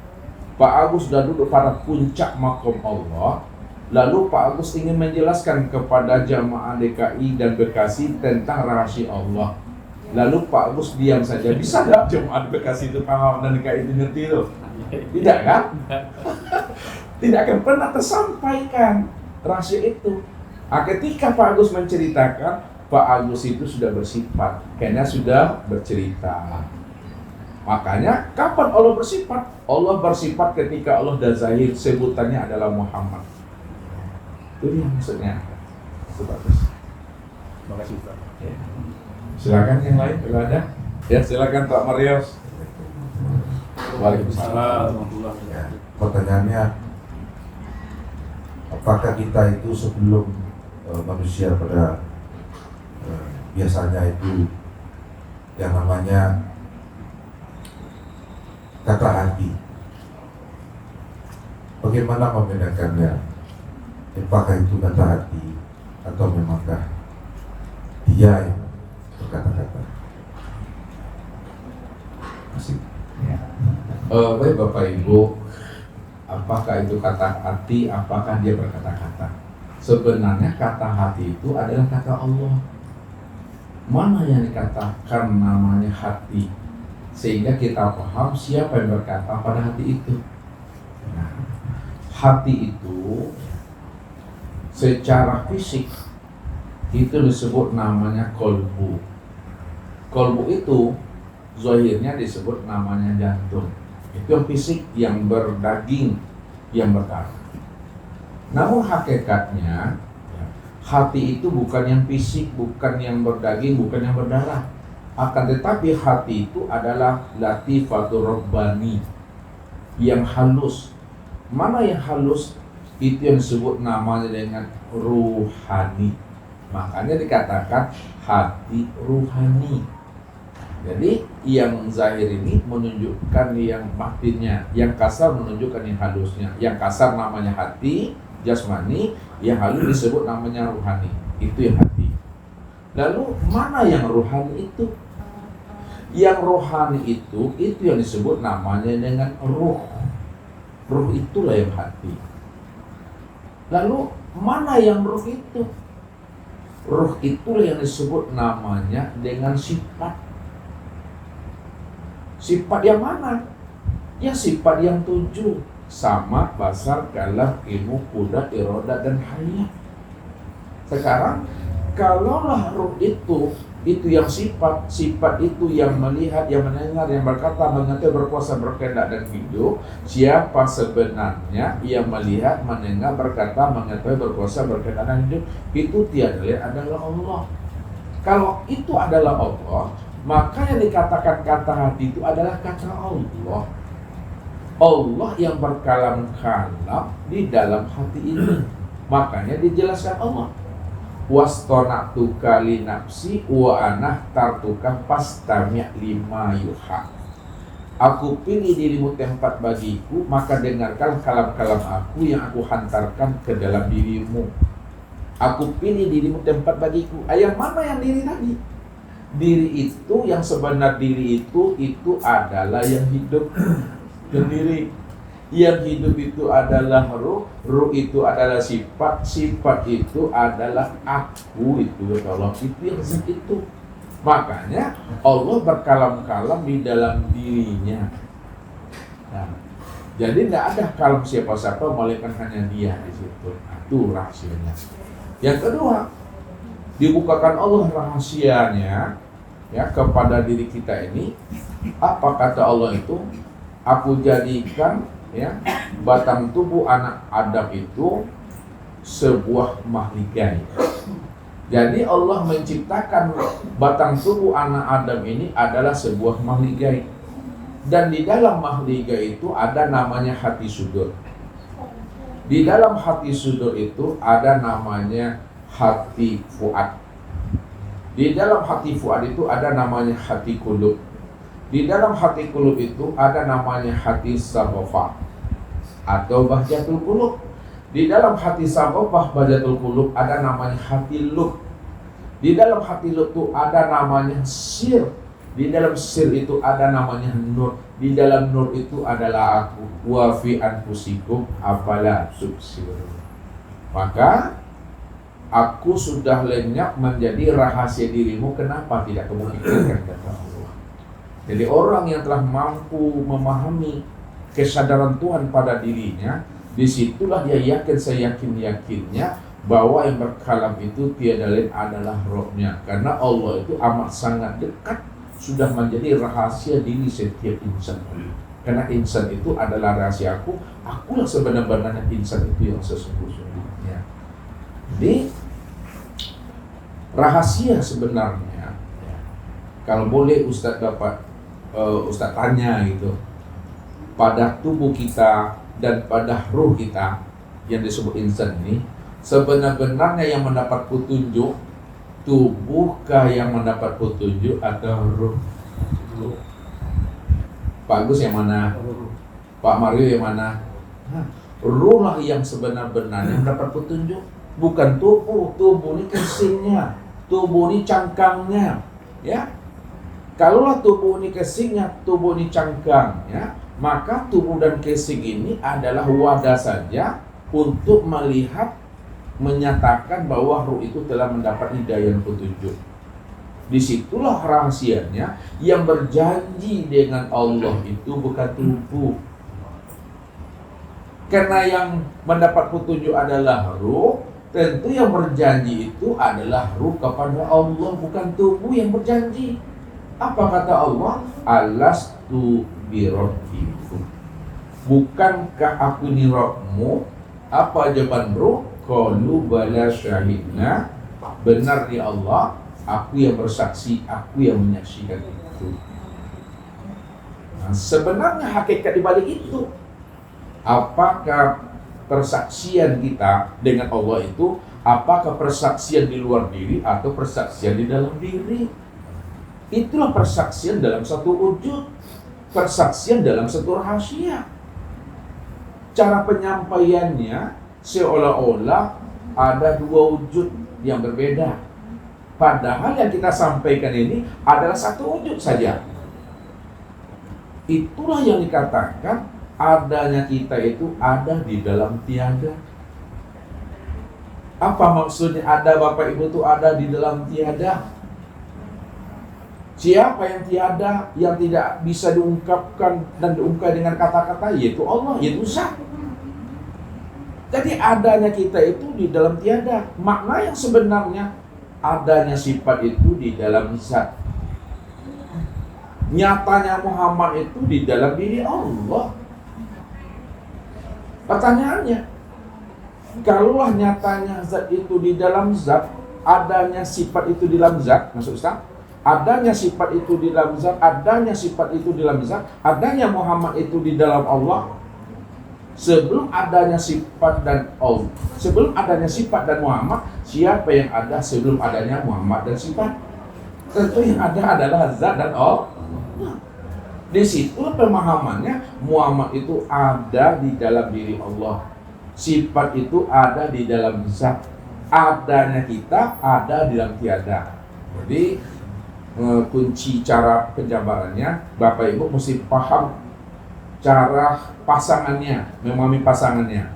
Pak Agus sudah duduk pada puncak makom Allah, lalu Pak Agus ingin menjelaskan kepada jamaah DKI dan Bekasi tentang rahasia Allah. Lalu Pak Agus diam saja, bisa nggak jemaat Bekasi itu paham dan DKI itu ngerti itu? Tidak kan? Tidak akan pernah tersampaikan rahasia itu. Ketika Pak Agus menceritakan, Pak Agus itu sudah bersifat, karena sudah bercerita. Makanya kapan Allah bersifat? Allah bersifat ketika Allah dan zahir, sebutannya adalah Muhammad. Itu dia maksudnya. Itu bagus. Terima kasih Pak. Ya. Silakan yang lain kalau ada. Ya silakan Pak Marios. Waalaikumsalam. Ya, pertanyaannya, apakah kita itu sebelum manusia pada biasanya itu yang namanya kata hati, bagaimana membedakannya? Apakah itu kata hati atau memangkah dia yang berkata-kata? Asik. Ya. Baik Bapak Ibu, apakah itu kata hati, apakah dia berkata-kata? Sebenarnya kata hati itu adalah kata Allah. Mana yang dikatakan namanya hati, sehingga kita paham siapa yang berkata pada hati itu. Nah, hati itu secara fisik itu disebut namanya kolbu. Kolbu itu zahirnya disebut namanya jantung. Itu yang fisik, yang berdaging, yang berdarah. Namun hakikatnya hati itu bukan yang fisik, bukan yang berdaging, bukan yang berdarah. Akan tetapi hati itu adalah latifatur rabbani, yang halus. Mana yang halus? Itu yang disebut namanya dengan ruhani. Makanya dikatakan hati ruhani. Jadi yang zahir ini menunjukkan yang batinnya, yang kasar menunjukkan yang halusnya. Yang kasar namanya hati jasmani, yang halus disebut namanya ruhani. Itu yang hati. Lalu mana yang ruhani itu? Yang rohani itu yang disebut namanya dengan ruh. Ruh itulah yang hati. Lalu mana yang ruh itu? Ruh itulah yang disebut namanya dengan sifat. Sifat yang mana? Ya sifat yang 7. Sama, basar, kalam, ilmu, kudrat, iroda, dan hayat. Sekarang kalaulah ruh itu Itu yang sifat itu yang melihat, yang mendengar, yang berkata, mengetahui, berkuasa, berkehendak dan hidup. Siapa sebenarnya yang melihat, mendengar, berkata, mengetahui, berkuasa, berkehendak dan hidup? Itu tiada lain adalah Allah. Kalau itu adalah Allah, maka yang dikatakan kata hati itu adalah kata Allah. Allah yang berkalam-kalam di dalam hati ini. Makanya dijelaskan Allah, wastona'tuka li nafsi wa anah tartuka fastami' lima yuha. Aku pilih dirimu tempat bagiku, maka dengarkan kalam-kalam aku yang aku hantarkan ke dalam dirimu. Aku pilih dirimu tempat bagiku. Ayat mana yang diri tadi? Diri itu, yang sebenar diri itu adalah yang hidup sendiri. Yang hidup itu adalah ruh, ruh itu adalah sifat, sifat itu adalah aku, itu Allah, itu yang itu. Makanya Allah berkalam-kalam di dalam dirinya. Nah, jadi tidak ada kalam siapa-siapa, melainkan hanya Dia di situ. Itu rahasianya. Yang kedua, dibukakan Allah rahasianya ya kepada diri kita ini. Apa kata Allah itu? Aku jadikan ya batang tubuh anak Adam itu sebuah mahligai. Jadi Allah menciptakan batang tubuh anak Adam ini adalah sebuah mahligai. Dan di dalam mahligai itu ada namanya hati sudur. Di dalam hati sudur itu ada namanya hati fuad. Di dalam hati fuad itu ada namanya hati kulub. Di dalam hati kulub itu ada namanya hati sabofah atau bahjatul kulub. Di dalam hati sabofah bahjatul kulub ada namanya hati lub. Di dalam hati lub itu ada namanya sir. Di dalam sir itu ada namanya nur. Di dalam nur itu adalah aku. Wa fi anfusikum afala tubsirun. Maka aku sudah lenyap menjadi rahasia dirimu. Kenapa tidak kamu pikirkan, kata Allah. Jadi orang yang telah mampu memahami kesadaran Tuhan pada dirinya, disitulah dia yakin, seyakin-yakinnya bahwa yang berkalam itu tiada lain adalah rohnya. Karena Allah itu amat sangat dekat, sudah menjadi rahasia diri setiap insan. Karena insan itu adalah rahasia aku, akulah sebenarnya insan itu yang sesungguhnya. Jadi rahasia sebenarnya, kalau boleh Ustadz dapat Ustadz tanya gitu, pada tubuh kita dan pada ruh kita yang disebut insan ini, sebenarnya yang mendapat petunjuk tubuhkah yang mendapat petunjuk atau ruh? Pak Agus yang mana? Pak Mario yang mana? Ruh lah yang sebenar-benarnya mendapat petunjuk, bukan tubuh. Tubuh ini kesingnya, tubuh ini cangkangnya, ya. Kalaulah tubuh ini kesingnya, tubuh ini cangkang, ya, maka tubuh dan kesing ini adalah wadah saja untuk melihat, menyatakan bahwa ruh itu telah mendapat hidayah dan petunjuk. Disitulah rahasianya, yang berjanji dengan Allah itu bukan tubuh. Karena yang mendapat petunjuk adalah ruh, tentu yang berjanji itu adalah ruh kepada Allah, bukan tubuh yang berjanji. Apa kata Allah? Alastu birabbikum. Bukankah aku ni Rabbmu? Apa jawaban ruh? Qalu bala syahidna. Benar ya Allah, aku yang bersaksi, aku yang menyaksikan itu. Nah, sebenarnya hakikat di balik itu, apakah persaksian kita dengan Allah itu, apakah persaksian di luar diri atau persaksian di dalam diri? Itulah persaksian dalam satu wujud, persaksian dalam satu rahasia. Cara penyampaiannya seolah-olah ada dua wujud yang berbeda. Padahal yang kita sampaikan ini adalah satu wujud saja. Itulah yang dikatakan adanya kita itu ada di dalam tiada. Apa maksudnya ada Bapak Ibu itu ada di dalam tiada? Siapa yang tiada, yang tidak bisa diungkapkan dan diungkap dengan kata-kata, yaitu Allah, yaitu Zat. Jadi adanya kita itu di dalam tiada. Makna yang sebenarnya adanya sifat itu di dalam zat. Nyatanya Muhammad itu di dalam diri Allah. Pertanyaannya, kalaulah nyatanya zat itu di dalam zat, adanya sifat itu di dalam zat, maksud Ustaz, adanya sifat itu di dalam zat, adanya sifat itu di dalam zat, adanya Muhammad itu di dalam Allah. Sebelum adanya sifat dan Allah, sebelum adanya sifat dan Muhammad, siapa yang ada sebelum adanya Muhammad dan sifat? Tentu yang ada adalah zat dan Allah. Di situ pemahamannya Muhammad itu ada di dalam diri Allah. Sifat itu ada di dalam zat. Adanya kita ada di dalam tiada. Jadi kunci cara penjabarannya, Bapak Ibu mesti paham cara pasangannya, memahami pasangannya.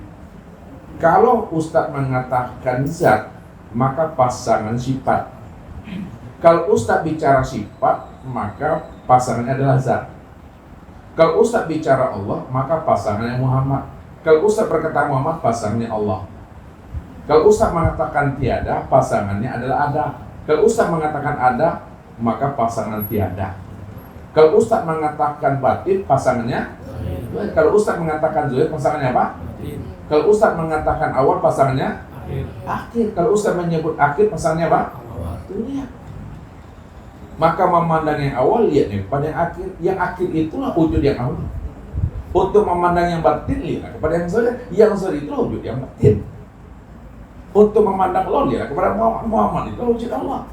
Kalau Ustadz mengatakan zat, maka pasangan sifat. Kalau Ustadz bicara sifat, maka pasangannya adalah zat. Kalau Ustadz bicara Allah, maka pasangannya Muhammad. Kalau Ustadz berkata Muhammad, pasangannya Allah. Kalau Ustadz mengatakan tiada, pasangannya adalah ada. Kalau Ustadz mengatakan ada, maka pasangan tiada. Kalau Ustadz mengatakan batin, pasangannya. Kalau Ustadz mengatakan zuhir, pasangannya apa? Kalau Ustadz mengatakan awal, pasangannya akhir. Kalau Ustadz menyebut akhir, pasangannya apa? Dunia. Maka memandang yang awal, lihat nih pada yang akhir. Yang akhir itulah wujud yang awal. Untuk memandang yang batin, lihat kepada yang zahir. Yang zahir itulah wujud yang batin. Untuk memandang Allah, lihat kepada Muhammad, itulah wujud Allah.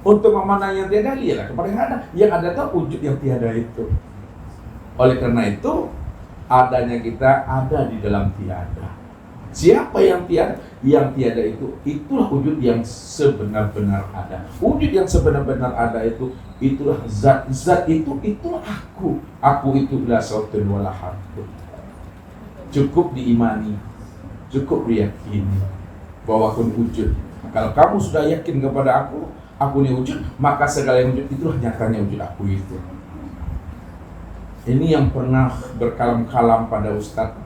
Untuk memandang yang tiada, lihatlah kepada yang ada. Yang ada itu wujud yang tiada itu. Oleh karena itu, adanya kita ada di dalam tiada. Siapa yang tiada? Yang tiada itu, itulah wujud yang sebenar-benar ada. Wujud yang sebenar-benar ada itu, itulah zat. Zat itu, itulah aku. Aku itu la sautun wala harfun. Cukup diimani, cukup diyakini bahwa aku wujud. Kalau kamu sudah yakin kepada aku ini wujud, maka segala yang wujud itulah nyatanya wujud aku itu. Ini yang pernah berkalam-kalam pada Ustadz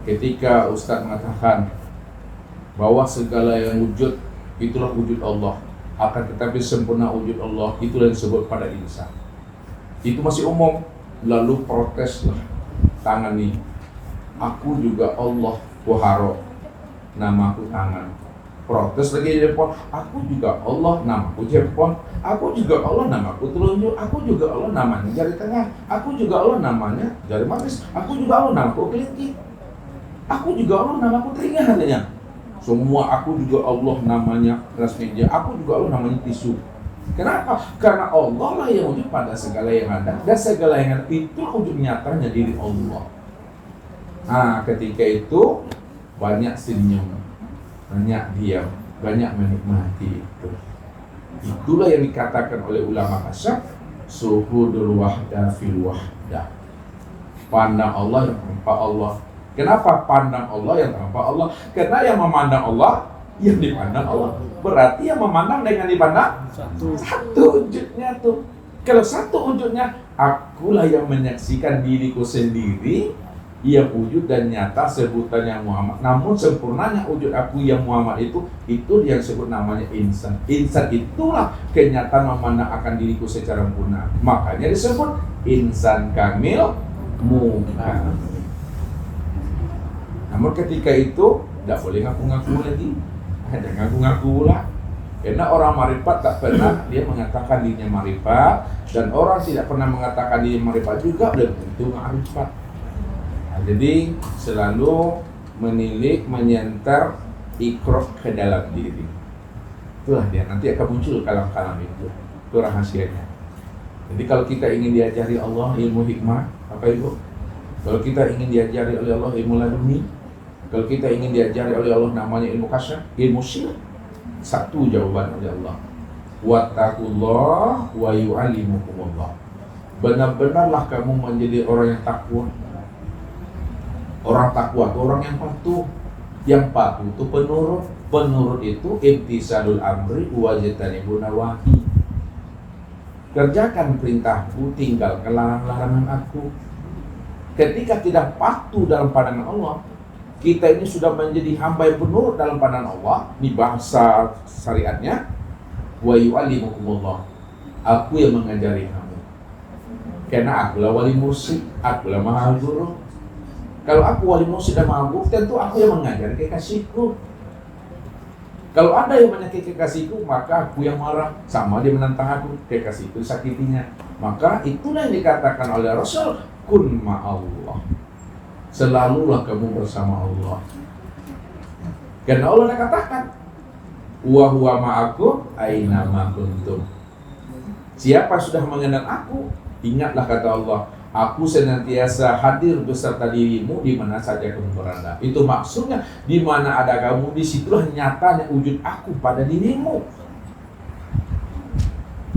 ketika Ustadz mengatakan bahwa segala yang wujud itulah wujud Allah, akan tetapi sempurna wujud Allah itulah yang disebut pada insan. Itu masih umum, lalu proteslah tangani. Aku juga Allah, Waharo, namaku tangan. Protes lagi di depan, aku juga Allah, namaku jempol. Aku juga Allah, namaku telunjuk. Aku juga Allah, namanya jari tengah. Aku juga Allah, namanya jari manis. Aku juga Allah, namaku kelinci. Aku juga Allah, namaku telinga katanya. Semua aku juga Allah, namanya keras meja. Aku juga Allah, namanya tisu. Kenapa? Karena Allah lah yang wujud pada segala yang ada. Dan segala yang ada itu wujud nyatanya diri Allah. Nah, ketika itu banyak senyum, banyak diam, banyak menikmati itu. Itulah yang dikatakan oleh ulama kasyaf, suhudul wahda fil wahda. Pandang Allah yang tanpa Allah. Kenapa pandang Allah yang tanpa Allah? Karena yang memandang Allah, yang dipandang Allah. Berarti yang memandang dengan dipandang satu wujudnya tuh. Kalau satu wujudnya, akulah yang menyaksikan diriku sendiri yang wujud dan nyata sebutannya Muhammad. Namun sempurnanya wujud aku yang Muhammad itu yang disebut namanya insan. Insan itulah kenyataan memandang akan diriku secara sempurna. Makanya disebut insan kamil mukamil. Namun ketika itu tidak boleh ngaku-ngaku lagi. Ada ngaku-ngaku lah. Karena orang marifat tak pernah dia mengatakan dirinya marifat, dan orang tidak pernah mengatakan dirinya marifat juga belum tentu marifat. Jadi selalu menilik, menyenter ikroh ke dalam diri. Itulah dia, nanti akan muncul kalam-kalam itu. Itu rahasianya. Jadi kalau kita ingin diajari Allah ilmu hikmah, apa itu? Kalau kita ingin diajari oleh Allah ilmu laduni, kalau kita ingin diajari oleh Allah namanya ilmu kasyaf, ilmu syirik, satu jawaban oleh Allah. Wattaqullah wa yu'allimukumullah. Benar-benarlah kamu menjadi orang yang takwa. Orang takwa itu orang yang patuh. Yang patuh itu penurut. Penurut itu imtisalul amri wa jtanibun nawahi. Kerjakan perintahku, tinggalkan larangan aku. Ketika tidak patuh dalam pandangan Allah, kita ini sudah menjadi hamba yang penurut dalam pandangan Allah. Ini bahasa syariatnya. wa yu'allimukumullah. Aku yang mengajari kamu. Karena akulah wali mursyid, akulah maha guru. Kalau aku wali mursyid dan maha guru, tentu aku yang mengajari kekasihku. Kalau ada yang menyakiti kekasihku, maka aku yang marah. Sama dia menentang aku, kekasihku sakitinya. Maka itulah yang dikatakan oleh Rasul, kun ma'allah. Selalulah kamu bersama Allah. Karena Allah dah katakan, wa huwa ma'akum aina ma kuntum. Siapa sudah mengenal aku, ingatlah kata Allah, aku senantiasa hadir beserta dirimu di mana saja kamu berada. Itu maksudnya, di mana ada kamu, disitulah nyatanya wujud aku pada dirimu.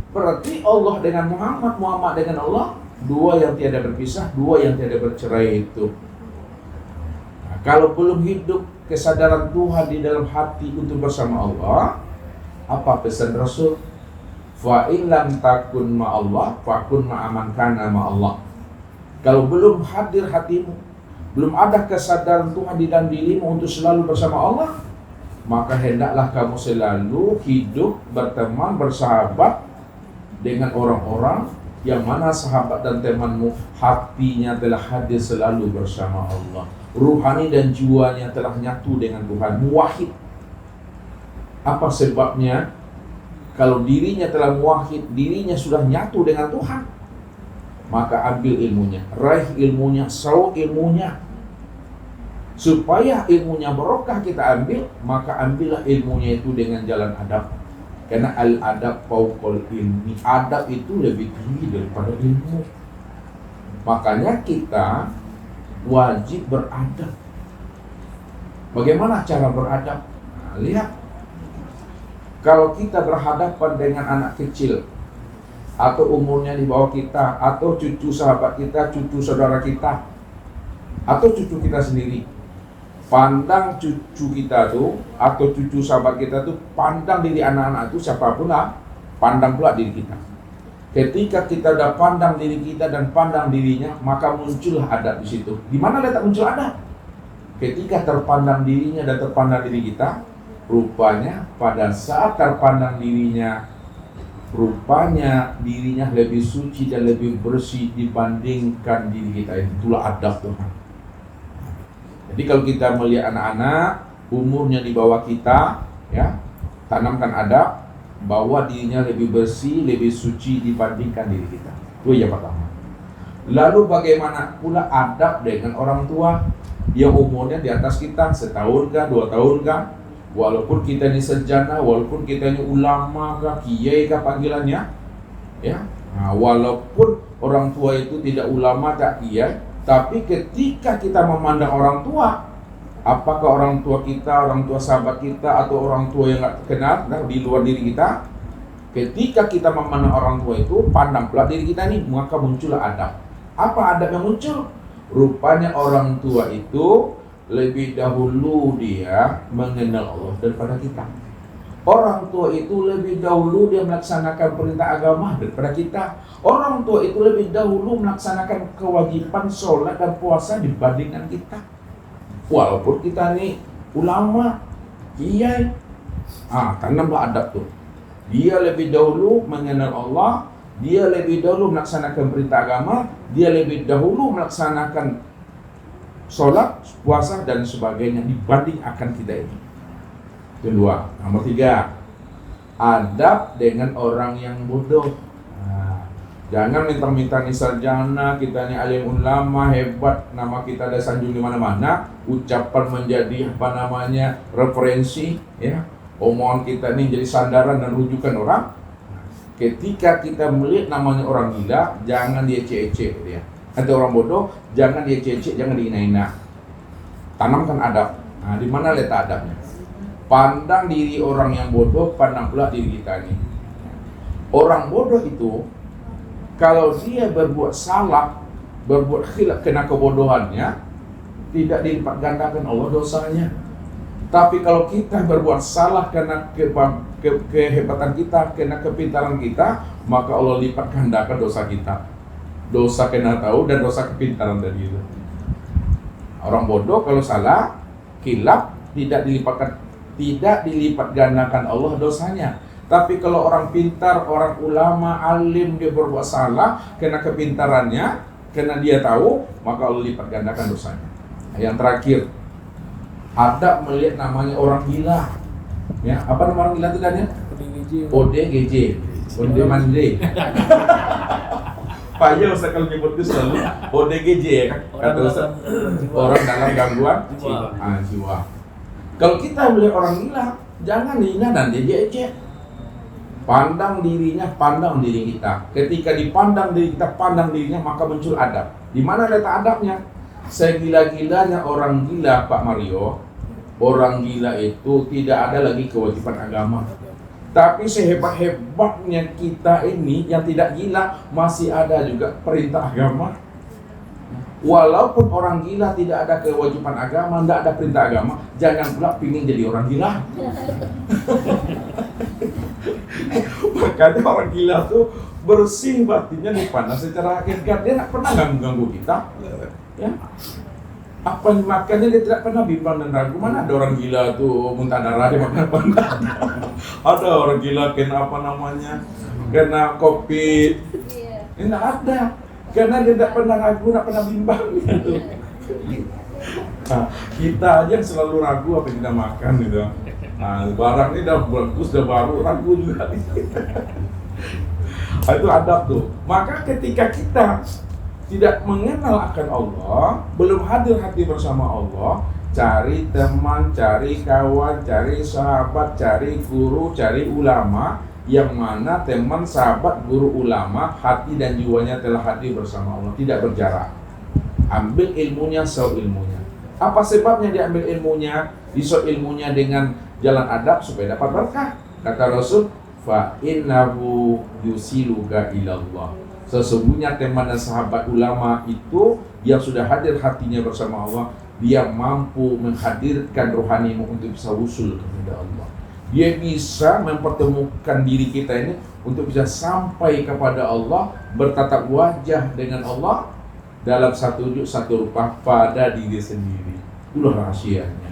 Berarti Allah dengan Muhammad, Muhammad dengan Allah, dua yang tiada berpisah, dua yang tiada bercerai itu. Nah, kalau belum hidup kesadaran Tuhan di dalam hati untuk bersama Allah, apa pesan Rasul? Fa in lam takun ma'allah fakun ma'aman kana ma'allah. Kalau belum hadir hatimu, belum ada kesadaran Tuhan di dalam dirimu untuk selalu bersama Allah, maka hendaklah kamu selalu hidup, berteman, bersahabat dengan orang-orang yang mana sahabat dan temanmu hatinya telah hadir selalu bersama Allah. Ruhani dan jiwanya telah nyatu dengan Tuhan, muwahhid. Apa sebabnya? Kalau dirinya telah muwahhid, dirinya sudah nyatu dengan Tuhan, maka ambil ilmunya, raih ilmunya, sauk ilmunya. Supaya ilmunya barokah kita ambil, maka ambillah ilmunya itu dengan jalan adab. Karena al-adab fauqal ilmi, adab itu lebih tinggi daripada ilmu. Makanya kita wajib beradab. Bagaimana cara beradab? Nah, lihat. Kalau kita berhadapan dengan anak kecil, atau umurnya di bawah kita, atau cucu sahabat kita, cucu saudara kita, atau cucu kita sendiri, pandang cucu kita tuh, atau cucu sahabat kita tuh, pandang diri anak-anak itu siapapun lah, pandang pula diri kita. Ketika kita udah pandang diri kita dan pandang dirinya, maka muncullah adab di situ. Di mana letak muncul adab? Ketika terpandang dirinya dan terpandang diri kita, rupanya pada saat terpandang dirinya, rupanya dirinya lebih suci dan lebih bersih dibandingkan diri kita. Itulah adab Tuhan. Jadi kalau kita melihat anak-anak umurnya di bawah kita, ya, tanamkan adab bahwa dirinya lebih bersih, lebih suci dibandingkan diri kita. Itu yang pertama. Lalu bagaimana pula adab dengan orang tua yang umurnya di atas kita, setahun kah, 2 tahun kah? Walaupun kita ini sarjana, walaupun kita ini ulama kah, kiai kah panggilannya, ya. Nah, walaupun orang tua itu tidak ulama tak kiai, tapi ketika kita memandang orang tua, apakah orang tua kita, orang tua sahabat kita, atau orang tua yang nggak kenal, nah, di luar diri kita, ketika kita memandang orang tua itu, pandang pula diri kita ini, maka muncullah adab. Apa adab yang muncul? Rupanya orang tua itu lebih dahulu dia mengenal Allah daripada kita. Orang tua itu lebih dahulu dia melaksanakan perintah agama daripada kita. Orang tua itu lebih dahulu melaksanakan kewajiban sholat dan puasa dibandingkan kita. Walaupun kita ini ulama, kiai, tanamlah adab tuh. Dia lebih dahulu mengenal Allah, dia lebih dahulu melaksanakan perintah agama, dia lebih dahulu melaksanakan sholat, puasa, dan sebagainya dibanding akan kita ini. Itu 2. Nomor 3, adab dengan orang yang bodoh. Nah, jangan minta-minta nih sarjana, kita nih alim ulama hebat, nama kita ada sanjung di mana-mana, ucapan menjadi referensi, ya. Omongan kita nih jadi sandaran dan rujukan orang. Ketika kita melihat namanya orang gila, jangan dia ece-ece dia. Atau orang bodoh, jangan dia cecek, jangan dihina-hina. Tanamkan adab. Nah, di mana letak adabnya? Pandang diri orang yang bodoh, pandang pula diri kita ini. Orang bodoh itu, kalau dia berbuat salah, berbuat khilaf kena kebodohannya, tidak dilipat gandakan Allah dosanya. Tapi kalau kita berbuat salah karena kehebatan kita, kena kepintaran kita, maka Allah lipat gandakan dosa kita. Dosa kena tahu dan dosa kepintaran dari itu. Orang bodoh kalau salah, khilaf, tidak dilipat gandakan Allah dosanya. Tapi kalau orang pintar, orang ulama, alim, dia berbuat salah karena kepintarannya, karena dia tahu, maka Allah lipat gandakan dosanya. Yang terakhir, adab melihat namanya orang gila. Ya, apa nama orang gila itu kan ya? ODGJ, Onde Mande. Payah Ustaz kalau nyebut itu selalu ODGJ ya kan? Kata Ustaz, orang dalam gangguan jiwa. Kalau kita melihat orang gila, jangan hina dan ejek-ejek. Pandang dirinya, pandang diri kita. Ketika dipandang diri kita, pandang dirinya, maka muncul adab. Di mana letak adabnya? Segila-gilanya orang gila, Pak Mario, orang gila itu tidak ada lagi kewajiban agama. Tapi sehebat-hebatnya kita ini yang tidak gila, masih ada juga perintah agama. Walaupun orang gila tidak ada kewajiban agama, tidak ada perintah agama, jangan pula pingin jadi orang gila. Makanya orang gila tuh bersih batinnya dipandang secara hakikat. Dia tidak pernah ganggu kita. Ya. Apa yang makannya dia tidak pernah bimbang dan ragu. Mana ada orang gila tuh muntah darah dia makan apa? Ada orang gila kena apa namanya? Kena COVID. Ini tidak ada. Karena dia tidak pernah ragu, tidak pernah bimbang gitu. Nah, kita aja yang selalu ragu apa yang kita makan gitu. Nah, barang ini udah bagus, udah baru, ragu juga. Nah, itu adab tuh. Maka ketika kita tidak mengenal akan Allah, belum hadir hati bersama Allah, cari teman, cari kawan, cari sahabat, cari guru, cari ulama, yang mana teman, sahabat, guru, ulama, hati dan jiwanya telah hadir bersama Allah, tidak berjarak. Ambil ilmunya, sau ilmunya. Apa sebabnya diambil ilmunya? Disau ilmunya dengan jalan adab supaya dapat berkah. Kata Rasul, fa innahu yusiluka ilallah. Sesungguhnya teman dan sahabat ulama itu yang sudah hadir hatinya bersama Allah, dia mampu menghadirkan rohanimu untuk bisa usul kepada Allah. Dia bisa mempertemukan diri kita ini untuk bisa sampai kepada Allah, bertatap wajah dengan Allah dalam satu wujud, satu rupa pada diri sendiri. Itulah rahasianya.